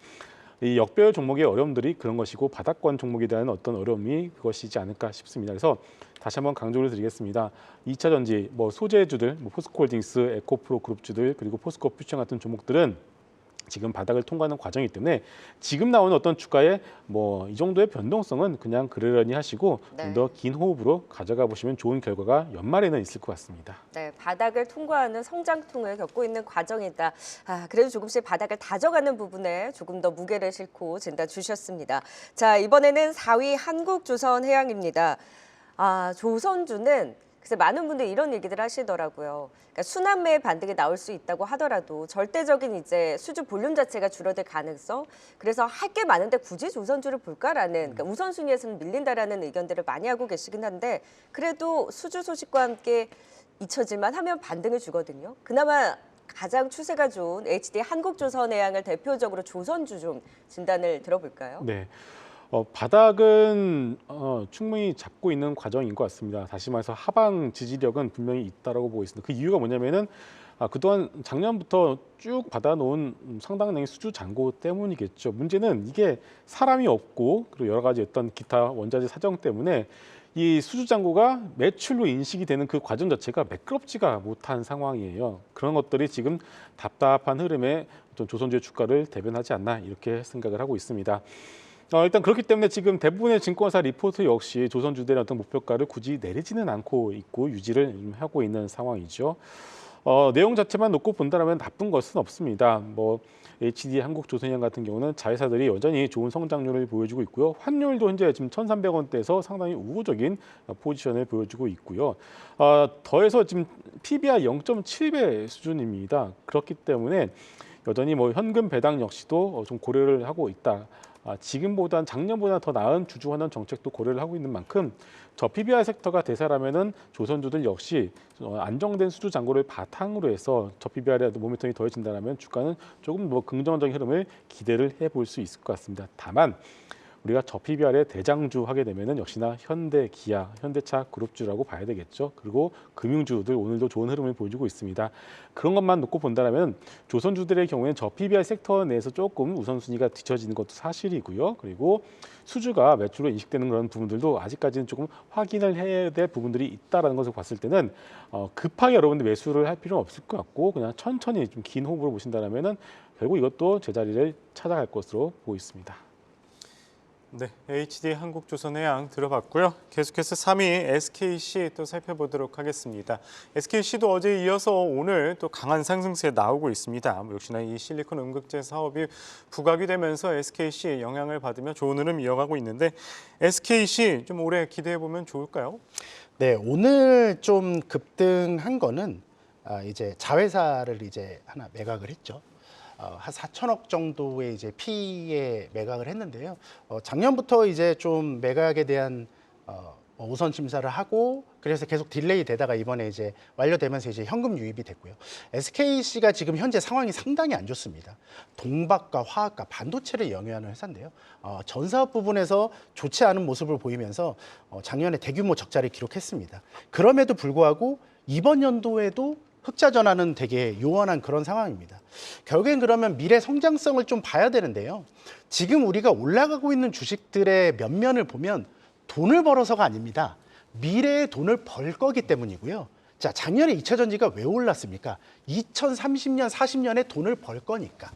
이 역별 종목의 어려움들이 그런 것이고 바닥권 종목에 대한 어떤 어려움이 그것이지 않을까 싶습니다. 그래서 다시 한번 강조를 드리겠습니다. 2차 전지, 소재주들, 포스코홀딩스, 에코프로 그룹주들 그리고 포스코 퓨처 같은 종목들은 지금 바닥을 통과하는 과정이기 때문에 지금 나오는 어떤 주가의 이 정도의 변동성은 그냥 그러려니 하시고 좀 더 긴 호흡으로 가져가 보시면 좋은 결과가 연말에는 있을 것 같습니다. 네, 바닥을 통과하는 성장통을 겪고 있는 과정이다. 그래도 조금씩 바닥을 다져가는 부분에 조금 더 무게를 싣고 진단 주셨습니다. 자, 이번에는 4위 한국조선해양입니다. 조선주는 그래서 많은 분들이 이런 얘기들 하시더라고요. 그러니까 순환매의 반등이 나올 수 있다고 하더라도 절대적인 이제 수주 볼륨 자체가 줄어들 가능성. 그래서 할 게 많은데 굳이 조선주를 볼까라는 그러니까 우선순위에서는 밀린다라는 의견들을 많이 하고 계시긴 한데 그래도 수주 소식과 함께 잊혀질만 하면 반등을 주거든요. 그나마 가장 추세가 좋은 HD 한국조선해양을 대표적으로 조선주 좀 진단을 들어볼까요? 네. 바닥은 충분히 잡고 있는 과정인 것 같습니다. 다시 말해서 하방 지지력은 분명히 있다라고 보고 있습니다. 그 이유가 뭐냐면은 그동안 작년부터 쭉 받아놓은 상당량의 수주 잔고 때문이겠죠. 문제는 이게 사람이 없고 그리고 여러 가지 어떤 기타 원자재 사정 때문에 이 수주 잔고가 매출로 인식이 되는 그 과정 자체가 매끄럽지가 못한 상황이에요. 그런 것들이 지금 답답한 흐름에 좀 조선주의 주가를 대변하지 않나 이렇게 생각을 하고 있습니다. 일단 그렇기 때문에 지금 대부분의 증권사 리포트 역시 조선주들의 어떤 목표가를 굳이 내리지는 않고 있고 유지를 하고 있는 상황이죠. 내용 자체만 놓고 본다면 나쁜 것은 없습니다. HD 한국조선해양 같은 경우는 자회사들이 여전히 좋은 성장률을 보여주고 있고요. 환율도 현재 지금 1,300원대에서 상당히 우호적인 포지션을 보여주고 있고요. 더해서 지금 PBR 0.7배 수준입니다. 그렇기 때문에 여전히 현금 배당 역시도 좀 고려를 하고 있다. 지금보단 작년보다 더 나은 주주환원 정책도 고려를 하고 있는 만큼 저 PBR 섹터가 대사라면은 조선주들 역시 안정된 수주 잔고를 바탕으로 해서 저 PBR에 모멘텀이 더해진다면 주가는 조금 긍정적인 흐름을 기대를 해볼 수 있을 것 같습니다. 다만 우리가 저 PBR의 대장주 하게 되면은 역시나 현대, 기아, 현대차 그룹주라고 봐야 되겠죠. 그리고 금융주들 오늘도 좋은 흐름을 보여주고 있습니다. 그런 것만 놓고 본다면 조선주들의 경우에는 저 PBR 섹터 내에서 조금 우선순위가 뒤처지는 것도 사실이고요. 그리고 수주가 매출로 인식되는 그런 부분들도 아직까지는 조금 확인을 해야 될 부분들이 있다라는 것을 봤을 때는 급하게 여러분들 매수를 할 필요는 없을 것 같고 그냥 천천히 좀 긴 호흡으로 보신다면은 결국 이것도 제자리를 찾아갈 것으로 보입니다. 네, HD 한국조선해양 들어봤고요. 계속해서 3위 SKC 또 살펴보도록 하겠습니다. SKC도 어제 이어서 오늘 또 강한 상승세 나오고 있습니다. 역시나 이 실리콘 음극재 사업이 부각이 되면서 SKC 영향을 받으며 좋은 흐름 이어가고 있는데 SKC 좀 올해 기대해 보면 좋을까요? 네, 오늘 좀 급등한 거는 이제 자회사를 이제 하나 매각을 했죠. 한 4천억 정도의 이제 P에 매각을 했는데요. 작년부터 이제 좀 매각에 대한 우선 심사를 하고 그래서 계속 딜레이 되다가 이번에 이제 완료되면서 이제 현금 유입이 됐고요. SKC가 지금 현재 상황이 상당히 안 좋습니다. 동박과 화학과 반도체를 영위하는 회사인데요. 전사업 부분에서 좋지 않은 모습을 보이면서 작년에 대규모 적자를 기록했습니다. 그럼에도 불구하고 이번 연도에도 흑자 전환은 되게 요원한 그런 상황입니다. 결국엔 그러면 미래 성장성을 좀 봐야 되는데요. 지금 우리가 올라가고 있는 주식들의 면면을 보면 돈을 벌어서가 아닙니다. 미래에 돈을 벌 거기 때문이고요. 자, 작년에 2차 전지가 왜 올랐습니까? 2030년, 40년에 돈을 벌 거니까.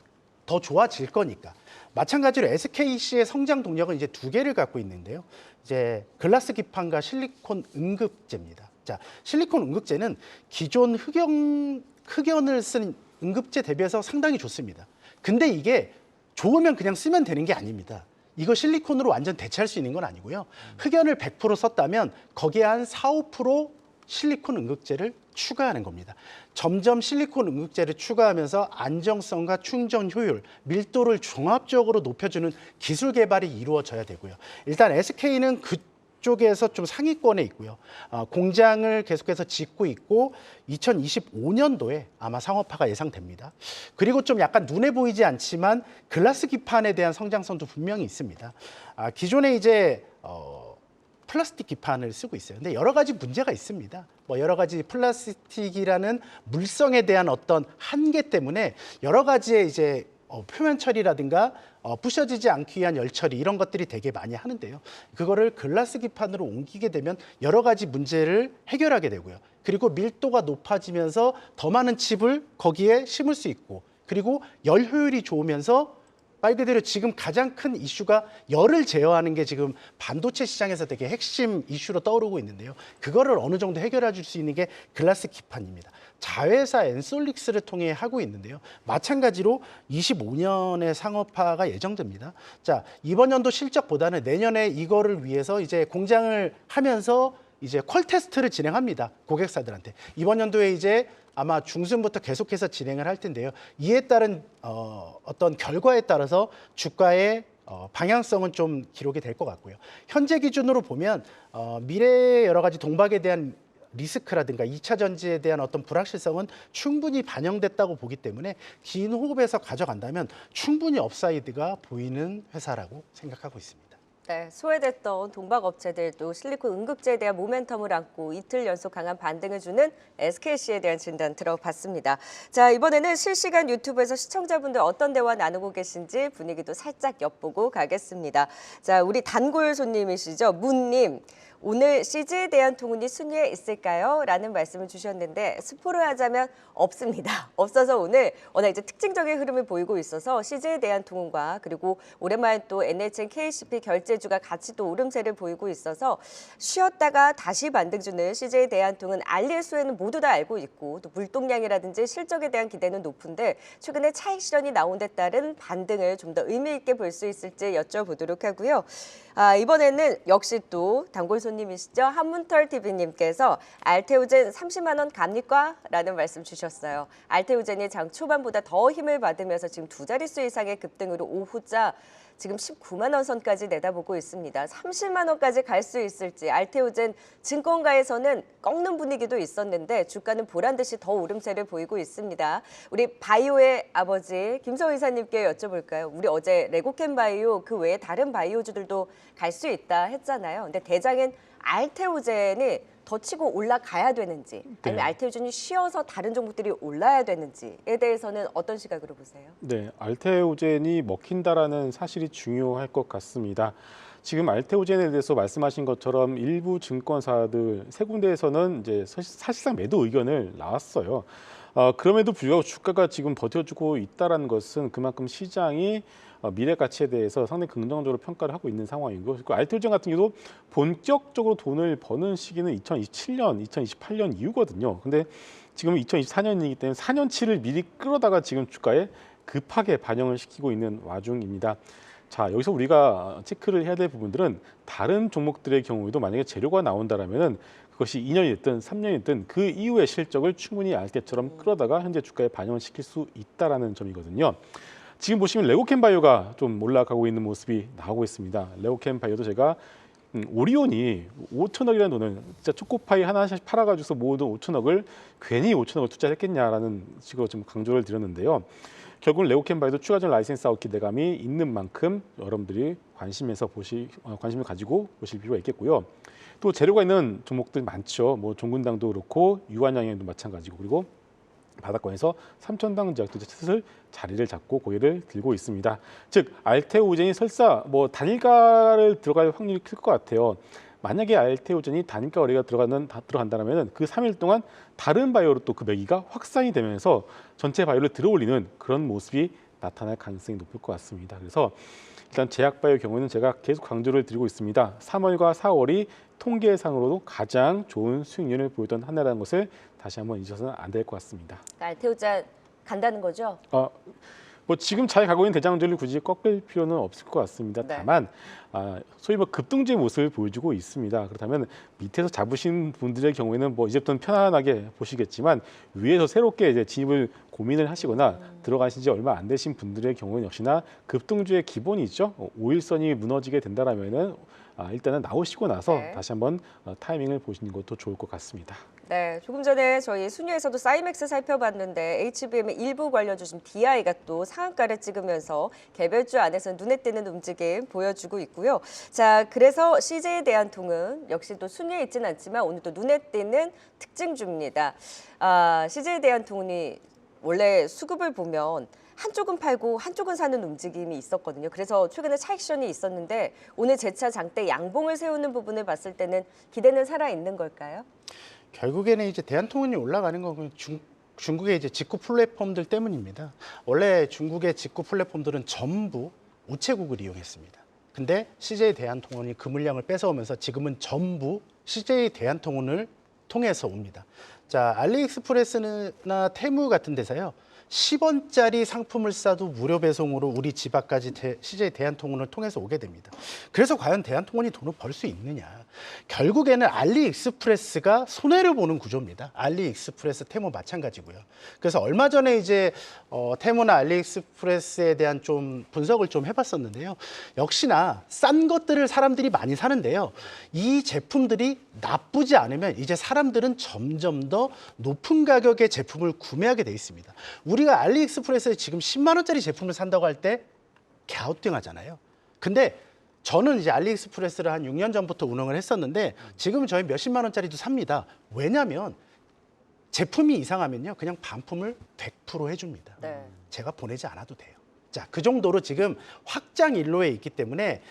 더 좋아질 거니까. 마찬가지로 SKC의 성장 동력은 이제 두 개를 갖고 있는데요. 이제 글라스 기판과 실리콘 음극재입니다. 자, 실리콘 음극재는 기존 흑연을 쓴 음극재 대비해서 상당히 좋습니다. 근데 이게 좋으면 그냥 쓰면 되는 게 아닙니다. 이거 실리콘으로 완전 대체할 수 있는 건 아니고요. 흑연을 100% 썼다면 거기에 한 4, 5% 실리콘 음극재를 추가하는 겁니다. 점점 실리콘 음극재를 추가하면서 안정성과 충전 효율, 밀도를 종합적으로 높여주는 기술 개발이 이루어져야 되고요. 일단 SK는 그쪽에서 좀 상위권에 있고요. 공장을 계속해서 짓고 있고 2025년도에 아마 상업화가 예상됩니다. 그리고 좀 약간 눈에 보이지 않지만 글라스 기판에 대한 성장성도 분명히 있습니다. 기존에 이제 플라스틱 기판을 쓰고 있어요. 근데 여러 가지 문제가 있습니다. 여러 가지 플라스틱이라는 물성에 대한 어떤 한계 때문에 여러 가지의 이제 표면 처리라든가 부셔지지 않기 위한 열 처리 이런 것들이 되게 많이 하는데요. 그거를 글라스 기판으로 옮기게 되면 여러 가지 문제를 해결하게 되고요. 그리고 밀도가 높아지면서 더 많은 칩을 거기에 심을 수 있고 그리고 열 효율이 좋으면서 말 그대로 지금 가장 큰 이슈가 열을 제어하는 게 지금 반도체 시장에서 되게 핵심 이슈로 떠오르고 있는데요. 그거를 어느 정도 해결해 줄 수 있는 게 글라스 기판입니다. 자회사 엔솔릭스를 통해 하고 있는데요. 마찬가지로 25년에 상업화가 예정됩니다. 자, 이번 연도 실적보다는 내년에 이거를 위해서 이제 공장을 하면서 이제 퀄 테스트를 진행합니다. 고객사들한테. 이번 연도에 이제 아마 중순부터 계속해서 진행을 할 텐데요. 이에 따른 어떤 결과에 따라서 주가의 방향성은 좀 기록이 될 것 같고요. 현재 기준으로 보면 미래의 여러 가지 동박에 대한 리스크라든가 2차 전지에 대한 어떤 불확실성은 충분히 반영됐다고 보기 때문에 긴 호흡에서 가져간다면 충분히 업사이드가 보이는 회사라고 생각하고 있습니다. 네, 소외됐던 동박업체들도 실리콘 음극재에 대한 모멘텀을 안고 이틀 연속 강한 반등을 주는 SKC에 대한 진단 들어봤습니다. 자, 이번에는 실시간 유튜브에서 시청자분들 어떤 대화 나누고 계신지 분위기도 살짝 엿보고 가겠습니다. 자, 우리 단골 손님이시죠, 문님. 오늘 CJ 대한통운이 순위에 있을까요? 라는 말씀을 주셨는데 스포를 하자면 없습니다. 없어서 오늘 워낙 이제 특징적인 흐름을 보이고 있어서 CJ 대한통운과 그리고 오랜만에 또 NHN KCP 결제주가 같이 또 오름세를 보이고 있어서 쉬었다가 다시 반등 주는 CJ 대한통운 알릴 수에는 모두 다 알고 있고 또 물동량이라든지 실적에 대한 기대는 높은데 최근에 차익 실현이 나온 데 따른 반등을 좀 더 의미 있게 볼 수 있을지 여쭤보도록 하고요. 이번에는 역시 또 단골 손님이시죠. 한문털 TV님께서 알테오젠 30만 원 갑니까? 라는 말씀 주셨어요. 알테오젠이 장 초반보다 더 힘을 받으면서 지금 두 자릿수 이상의 급등으로 오후자 지금 19만 원 선까지 내다보고 있습니다. 30만 원까지 갈 수 있을지 알테오젠 증권가에서는 꺾는 분위기도 있었는데 주가는 보란 듯이 더 오름세를 보이고 있습니다. 우리 바이오의 아버지 김성희 이사님께 여쭤볼까요? 우리 어제 레고캠 바이오 그 외에 다른 바이오주들도 갈 수 있다 했잖아요. 근데 대장엔 알테오젠이 더 치고 올라가야 되는지 아니면 네. 알테오젠이 쉬어서 다른 종목들이 올라야 되는지에 대해서는 어떤 시각으로 보세요? 네, 알테오젠이 먹힌다라는 사실이 중요할 것 같습니다. 지금 알테오젠에 대해서 말씀하신 것처럼 일부 증권사들 세 군데에서는 이제 사실상 매도 의견을 나왔어요. 그럼에도 불구하고 주가가 지금 버텨주고 있다는 것은 그만큼 시장이 미래 가치에 대해서 상당히 긍정적으로 평가를 하고 있는 상황이고, 그리고 알테오젠 같은 경우도 본격적으로 돈을 버는 시기는 2027년, 2028년 이후거든요. 근데 지금 2024년이기 때문에 4년치를 미리 끌어다가 지금 주가에 급하게 반영을 시키고 있는 와중입니다. 자, 여기서 우리가 체크를 해야 될 부분들은 다른 종목들의 경우에도 만약에 재료가 나온다라면은 그것이 2년이 됐든 3년이 됐든 그 이후의 실적을 충분히 알테처럼 끌어다가 현재 주가에 반영을 시킬 수 있다라는 점이거든요. 지금 보시면 레고캠 바이오가 좀 올라가고 있는 모습이 나오고 있습니다. 레고캠 바이오도 제가 오리온이 5천억이라는 돈을 진짜 초코파이 하나씩 팔아가지고서 모든 5천억을 괜히 5천억을 투자했겠냐라는 식으로 좀 강조를 드렸는데요. 결국은 레고캠 바이오도 추가적인 라이센스아웃 기대감이 있는 만큼 여러분들이 관심을 가지고 보실 필요가 있겠고요. 또 재료가 있는 종목들 많죠. 뭐 종근당도 그렇고 유한양행도 마찬가지고, 그리고 바닥권에서 삼천당 제약도 슬슬 자리를 잡고 고개를 들고 있습니다. 즉 알테오젠이 설사 뭐 단일가를 들어갈 확률이 클 것 같아요. 만약에 알테오젠이 단일가 거래가 들어간다면 그 3일 동안 다른 바이오로 또 그 매기가 확산이 되면서 전체 바이오를 들어올리는 그런 모습이 나타날 가능성이 높을 것 같습니다. 그래서 일단 제약바이오 경우는 제가 계속 강조를 드리고 있습니다. 3월과 4월이 통계상으로도 가장 좋은 수익률을 보였던 한 해라는 것을 다시 한번 잊어서는 안 될 것 같습니다. 알테오젠 간다는 거죠? 뭐 지금 잘 가고 있는 대장주를 굳이 꺾을 필요는 없을 것 같습니다. 네. 다만 소위 뭐 급등주의 모습을 보여주고 있습니다. 그렇다면 밑에서 잡으신 분들의 경우에는 뭐 이제부터는 편안하게 보시겠지만 위에서 새롭게 이제 진입을 고민을 하시거나 들어가신 지 얼마 안 되신 분들의 경우는 역시나 급등주의 기본이 있죠. 5일선이 무너지게 된다라면은 일단은 나오시고 나서 네. 다시 한번 타이밍을 보시는 것도 좋을 것 같습니다. 네, 조금 전에 저희 순위에서도 사이맥스 살펴봤는데 HBM의 일부 관련 주신 DI가 또 상한가를 찍으면서 개별주 안에서 눈에 띄는 움직임 보여주고 있고요. 자, 그래서 CJ 대한통운 역시 또 순위에 있지는 않지만 오늘 또 눈에 띄는 특징주입니다. CJ 대한통운이 원래 수급을 보면 한쪽은 팔고 한쪽은 사는 움직임이 있었거든요. 그래서 최근에 차익 실현이 있었는데 오늘 재차 장대 양봉을 세우는 부분을 봤을 때는 기대는 살아있는 걸까요? 결국에는 이제 대한통운이 올라가는 건 중국의 이제 직구 플랫폼들 때문입니다. 원래 중국의 직구 플랫폼들은 전부 우체국을 이용했습니다. 근데 CJ 대한통운이 그 물량을 뺏어오면서 지금은 전부 CJ 대한통운을 통해서 옵니다. 자, 알리익스프레스나 테무 같은 데서요. 10원짜리 상품을 싸도 무료 배송으로 우리 집 앞까지 CJ 대한통운을 통해서 오게 됩니다. 그래서 과연 대한통운이 돈을 벌 수 있느냐? 결국에는 알리익스프레스가 손해를 보는 구조입니다. 알리익스프레스, 테무 마찬가지고요. 그래서 얼마 전에 이제 테무나 알리익스프레스에 대한 좀 분석을 좀 해봤었는데요. 역시나 싼 것들을 사람들이 많이 사는데요. 이 제품들이 나쁘지 않으면 이제 사람들은 점점 더 높은 가격의 제품을 구매하게 돼 있습니다. 우리가 알리익스프레스에 지금 10만 원짜리 제품을 산다고 할 때 갸우뚱하잖아요. 근데 저는 이제 알리익스프레스를 한 6년 전부터 운영을 했었는데 지금은 저희 몇십만 원짜리도 삽니다. 왜냐하면 제품이 이상하면요. 그냥 반품을 100% 해줍니다. 네. 제가 보내지 않아도 돼요. 자, 그 정도로 지금 확장 일로에 있기 때문에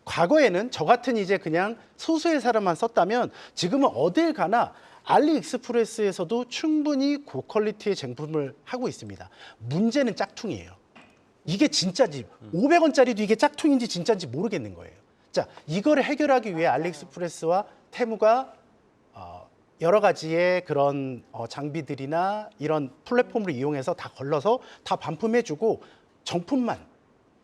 과거에는 저 같은 이제 그냥 소수의 사람만 썼다면 지금은 어딜 가나 알리익스프레스에서도 충분히 고퀄리티의 제품을 하고 있습니다. 문제는 짝퉁이에요. 이게 진짜인지 500원짜리도 이게 짝퉁인지 진짜인지 모르겠는 거예요. 자, 이거를 해결하기 위해 알리익스프레스와 테무가 여러 가지의 그런 장비들이나 이런 플랫폼을 이용해서 다 걸러서 다 반품해주고 정품만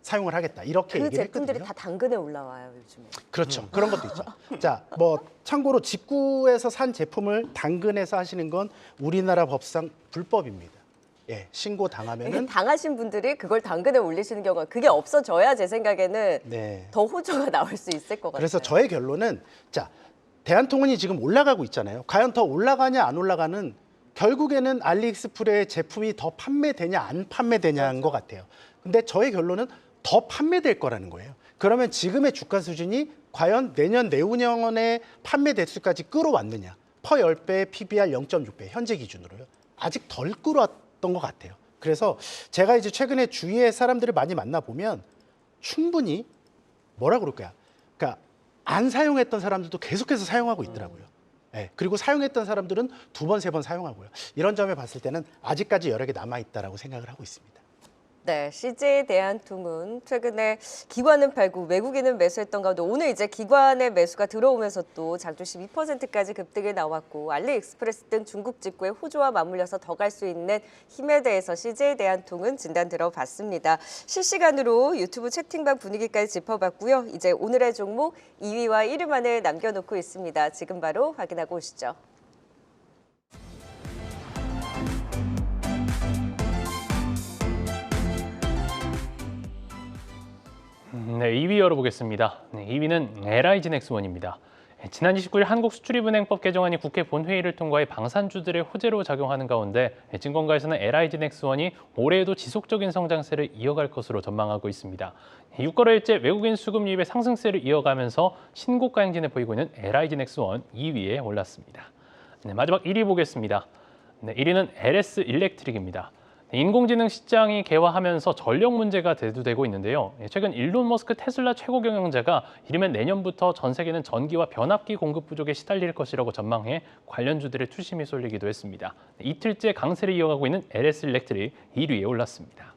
사용을 하겠다 이렇게 그 얘기를 제품들이 했거든요. 다 당근에 올라와요 요즘에. 그렇죠. 그런 것도 있죠. 자, 뭐 참고로 직구에서 산 제품을 당근에서 하시는 건 우리나라 법상 불법입니다. 예, 신고 당하면은 당하신 분들이 그걸 당근에 올리시는 경우가 그게 없어져야 제 생각에는 네. 더 호조가 나올 수 있을 것 같아요. 그래서 저의 결론은 자, 대한통운이 지금 올라가고 있잖아요. 과연 더 올라가냐 안 올라가는 결국에는 알리익스프레스 제품이 더 판매되냐 안 판매되냐인 것 같아요. 근데 저의 결론은 더 판매될 거라는 거예요. 그러면 지금의 주가 수준이 과연 내년 내후년에 판매 대수까지 끌어왔느냐. 퍼 10배 PBR 0.6배 현재 기준으로요. 아직 덜 끌어왔던 것 같아요. 그래서 제가 이제 최근에 주위에 사람들을 많이 만나보면 충분히 뭐라 그럴까요? 그러니까 안 사용했던 사람들도 계속해서 사용하고 있더라고요. 예, 그리고 사용했던 사람들은 2번, 3번 사용하고요. 이런 점에 봤을 때는 아직까지 여러 개 남아있다라고 생각을 하고 있습니다. 네, CJ 대한통운 최근에 기관은 팔고 외국인은 매수했던 가운데 오늘 이제 기관의 매수가 들어오면서 또 장중 12%까지 급등이 나왔고 알리익스프레스 등 중국 직구의 호조와 맞물려서 더 갈 수 있는 힘에 대해서 CJ 대한통운 진단 들어봤습니다. 실시간으로 유튜브 채팅방 분위기까지 짚어봤고요. 이제 오늘의 종목 2위와 1위만을 남겨놓고 있습니다. 지금 바로 확인하고 오시죠. 네, 2위 열어보겠습니다. 네, 2위는 LIG넥스원입니다. 지난 29일 한국수출입은행법 개정안이 국회 본회의를 통과해 방산주들의 호재로 작용하는 가운데 증권가에서는 LIG넥스원이 올해에도 지속적인 성장세를 이어갈 것으로 전망하고 있습니다. 6거래일째 외국인 수급 유입의 상승세를 이어가면서 신고가 행진을 보이고 있는 LIG넥스원 2위에 올랐습니다. 네, 마지막 1위 보겠습니다. 네, 1위는 LS 일렉트릭입니다. 인공지능 시장이 개화하면서 전력 문제가 대두되고 있는데요. 최근 일론 머스크 테슬라 최고 경영자가 이르면 내년부터 전 세계는 전기와 변압기 공급 부족에 시달릴 것이라고 전망해 관련주들의 투심이 쏠리기도 했습니다. 이틀째 강세를 이어가고 있는 LS 일렉트릭 1위에 올랐습니다.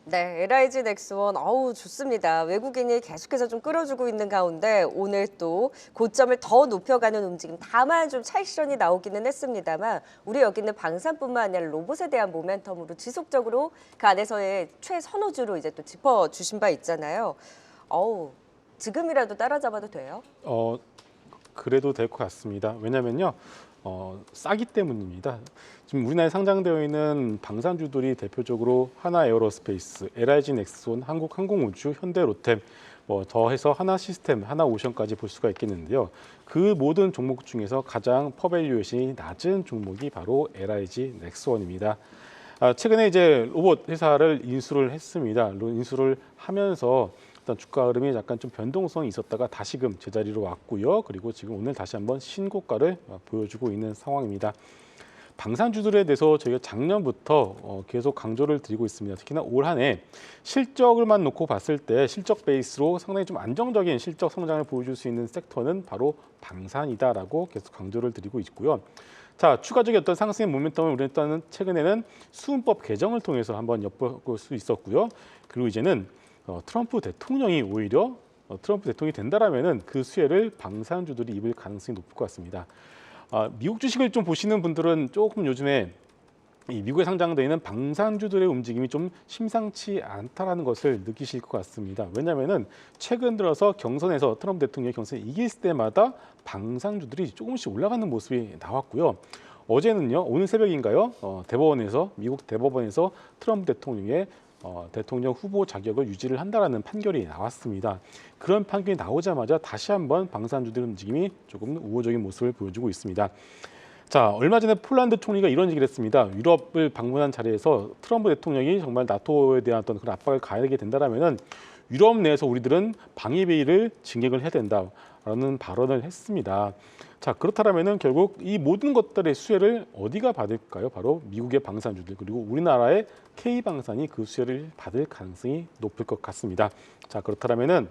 네, LIG 넥스원 좋습니다. 외국인이 계속해서 좀 끌어주고 있는 가운데 오늘 또 고점을 더 높여가는 움직임. 다만 좀 차익 실현이 나오기는 했습니다만 우리 여기는 방산뿐만 아니라 로봇에 대한 모멘텀으로 지속적으로 그 안에서의 최선호주로 이제 또 짚어주신 바 있잖아요. 지금이라도 따라잡아도 돼요? 그래도 될 것 같습니다. 왜냐면요. 싸기 때문입니다. 지금 우리나라에 상장되어 있는 방산주들이 대표적으로 하나에어로스페이스, LIG넥스원, 한국항공우주, 현대로템, 더해서 하나시스템, 하나오션까지 볼 수가 있겠는데요. 그 모든 종목 중에서 가장 퍼밸류에이션이 낮은 종목이 바로 LIG넥스원입니다. 최근에 이제 로봇 회사를 인수를 했습니다. 인수를 하면서 일단 주가 흐름이 약간 좀 변동성이 있었다가 다시금 제자리로 왔고요. 그리고 지금 오늘 다시 한번 신고가를 보여주고 있는 상황입니다. 방산주들에 대해서 저희가 작년부터 계속 강조를 드리고 있습니다. 특히나 올 한 해 실적을만 놓고 봤을 때 실적 베이스로 상당히 좀 안정적인 실적 성장을 보여줄 수 있는 섹터는 바로 방산이다라고 계속 강조를 드리고 있고요. 자, 추가적인 어떤 상승의 모멘텀을 우리는 일단은 최근에는 수은법 개정을 통해서 한번 엿볼 수 있었고요. 그리고 이제는 트럼프 대통령이 오히려 트럼프 대통령이 된다라면은 그 수혜를 방산주들이 입을 가능성이 높을 것 같습니다. 미국 주식을 좀 보시는 분들은 조금 요즘에 이 미국에 상장되어 있는 방산주들의 움직임이 좀 심상치 않다라는 것을 느끼실 것 같습니다. 왜냐하면은 최근 들어서 경선에서 트럼프 대통령이 경선에 이길 때마다 방산주들이 조금씩 올라가는 모습이 나왔고요. 어제는요, 오늘 새벽인가요? 미국 대법원에서 트럼프 대통령의 대통령 후보 자격을 유지를 한다라는 판결이 나왔습니다. 그런 판결이 나오자마자 다시 한번 방산주들의 움직임이 조금 우호적인 모습을 보여주고 있습니다. 자, 얼마 전에 폴란드 총리가 이런 얘기를 했습니다. 유럽을 방문한 자리에서 트럼프 대통령이 정말 나토에 대한 어떤 그런 압박을 가하게 된다라면은 유럽 내에서 우리들은 방위비를 증액을 해야 된다라는 발언을 했습니다. 자, 그렇다면은 결국 이 모든 것들의 수혜를 어디가 받을까요? 바로 미국의 방산주들 그리고 우리나라의 K방산이 그 수혜를 받을 가능성이 높을 것 같습니다. 자, 그렇다면은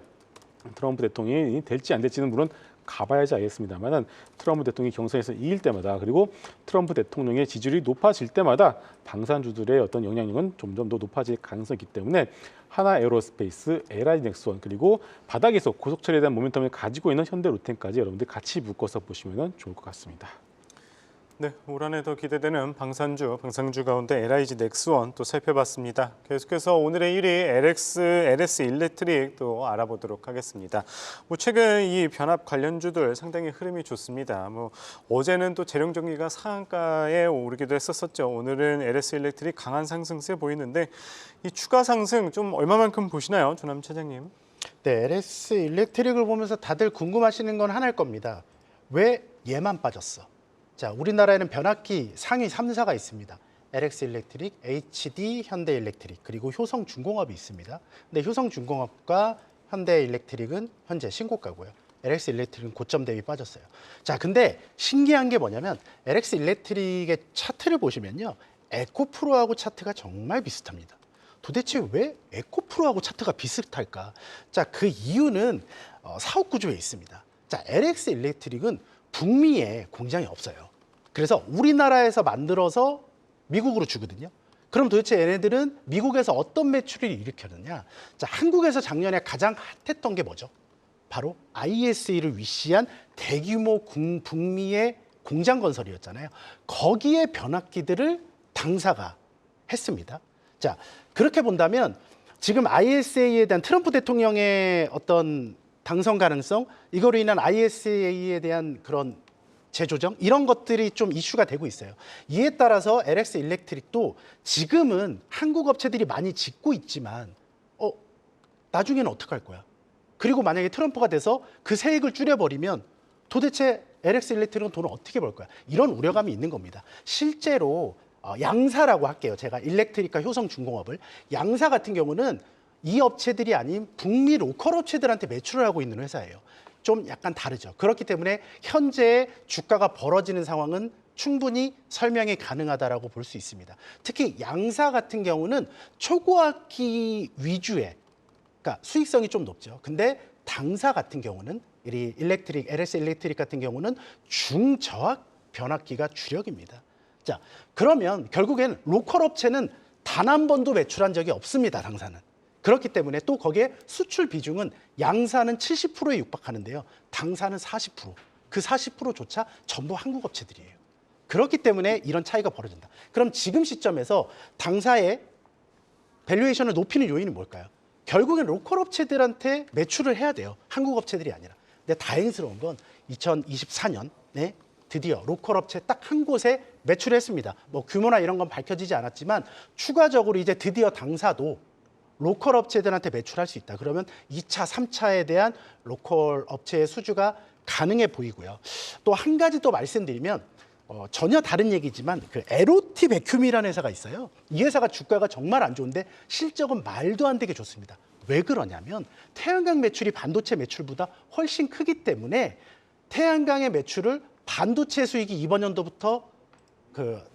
트럼프 대통령이 될지 안 될지는 물론 가봐야지 알겠습니다만은 트럼프 대통령이 경선에서 이길 때마다 그리고 트럼프 대통령의 지지율이 높아질 때마다 방산주들의 어떤 영향력은 점점 더 높아질 가능성이 있기 때문에 하나에어로스페이스, LIG넥스원 그리고 바닥에서 고속철에 대한 모멘텀을 가지고 있는 현대로템까지 여러분들 같이 묶어서 보시면 좋을 것 같습니다. 네, 올 한 해 더 기대되는 방산주 가운데 LIG 넥스원 또 살펴봤습니다. 계속해서 오늘의 1위 LS 일렉트릭 또 알아보도록 하겠습니다. 최근 이 변압 관련주들 상당히 흐름이 좋습니다. 어제는 또 재룡전기가 상한가에 오르기도 했었죠. 오늘은 LS 일렉트릭 강한 상승세 보이는데 이 추가 상승 좀 얼마만큼 보시나요, 조남 차장님? 네, LS 일렉트릭을 보면서 다들 궁금하시는 건 하나일 겁니다. 왜 얘만 빠졌어? 자, 우리나라에는 변압기 상위 3사가 있습니다. LX 일렉트릭, HD 현대일렉트릭, 그리고 효성중공업이 있습니다. 근데 효성중공업과 현대일렉트릭은 현재 신고가고요. LX 일렉트릭은 고점 대비 빠졌어요. 자, 근데 신기한 게 뭐냐면 LX 일렉트릭의 차트를 보시면요. 에코프로하고 차트가 정말 비슷합니다. 도대체 왜 에코프로하고 차트가 비슷할까? 자, 그 이유는 사업 구조에 있습니다. 자, LX 일렉트릭은 북미에 공장이 없어요. 그래서 우리나라에서 만들어서 미국으로 주거든요. 그럼 도대체 얘네들은 미국에서 어떤 매출을 일으켰느냐? 자, 한국에서 작년에 가장 핫했던 게 뭐죠? 바로 ISA를 위시한 대규모 북미의 공장 건설이었잖아요. 거기에 변압기들을 당사가 했습니다. 자, 그렇게 본다면 지금 ISA에 대한 트럼프 대통령의 어떤 당선 가능성, 이거로 인한 ISA에 대한 그런 재조정 이런 것들이 좀 이슈가 되고 있어요. 이에 따라서 LX 일렉트릭도 지금은 한국 업체들이 많이 짓고 있지만 나중에는 어떡할 거야? 그리고 만약에 트럼프가 돼서 그 세액을 줄여버리면 도대체 LX 일렉트릭은 돈을 어떻게 벌 거야? 이런 우려감이 있는 겁니다. 실제로 양사라고 할게요. 제가 일렉트릭과 효성중공업을. 양사 같은 경우는 이 업체들이 아닌 북미 로컬 업체들한테 매출을 하고 있는 회사예요. 좀 약간 다르죠. 그렇기 때문에 현재 주가가 벌어지는 상황은 충분히 설명이 가능하다라고 볼 수 있습니다. 특히 양사 같은 경우는 초고학기 위주의, 그러니까 수익성이 좀 높죠. 근데 당사 같은 경우는 LS 일렉트릭 같은 경우는 중저학 변압기가 주력입니다. 자, 그러면 결국엔 로컬 업체는 단 한 번도 매출한 적이 없습니다, 당사는. 그렇기 때문에 또 거기에 수출 비중은 양사는 70%에 육박하는데요. 당사는 40%. 그 40%조차 전부 한국 업체들이에요. 그렇기 때문에 이런 차이가 벌어진다. 그럼 지금 시점에서 당사의 밸류에이션을 높이는 요인이 뭘까요? 결국엔 로컬 업체들한테 매출을 해야 돼요. 한국 업체들이 아니라. 근데 다행스러운 건 2024년에 드디어 로컬 업체 딱 한 곳에 매출을 했습니다. 규모나 이런 건 밝혀지지 않았지만 추가적으로 이제 드디어 당사도 로컬 업체들한테 매출할 수 있다. 그러면 2차, 3차에 대한 로컬 업체의 수주가 가능해 보이고요. 또 한 가지 또 말씀드리면 전혀 다른 얘기지만 그 LOT 베큐미라는 회사가 있어요. 이 회사가 주가가 정말 안 좋은데 실적은 말도 안 되게 좋습니다. 왜 그러냐면 태양광 매출이 반도체 매출보다 훨씬 크기 때문에 태양광의 매출을 반도체 수익이 이번 연도부터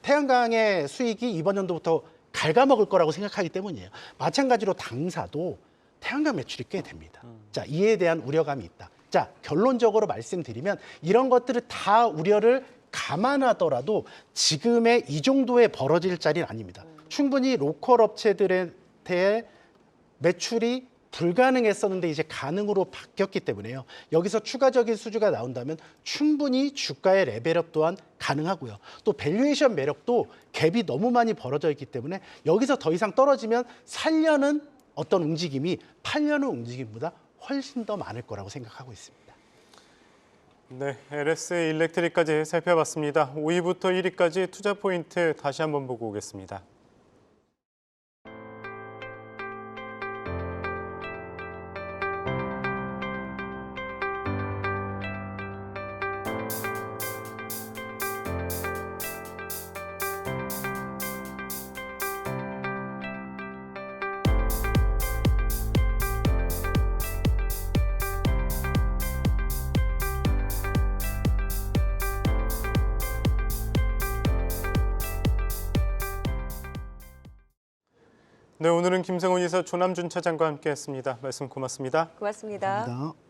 태양광의 수익이 이번 연도부터 갉아먹을 거라고 생각하기 때문이에요. 마찬가지로 당사도 태양광 매출이 꽤 됩니다. 자, 이에 대한 우려감이 있다. 자, 결론적으로 말씀드리면 이런 것들을 다 우려를 감안하더라도 지금의 이 정도의 벌어질 자리는 아닙니다. 충분히 로컬 업체들한테 매출이 불가능했었는데 이제 가능으로 바뀌었기 때문에요. 여기서 추가적인 수주가 나온다면 충분히 주가의 레벨업 또한 가능하고요. 또 밸류에이션 매력도 갭이 너무 많이 벌어져 있기 때문에 여기서 더 이상 떨어지면 살려는 어떤 움직임이 팔려는 움직임보다 훨씬 더 많을 거라고 생각하고 있습니다. 네, LS 일렉트릭까지 살펴봤습니다. 5위부터 1위까지 투자 포인트 다시 한번 보고 오겠습니다. 네, 오늘은 김성훈 이사, 조남준 차장과 함께했습니다. 말씀 고맙습니다. 고맙습니다. 감사합니다.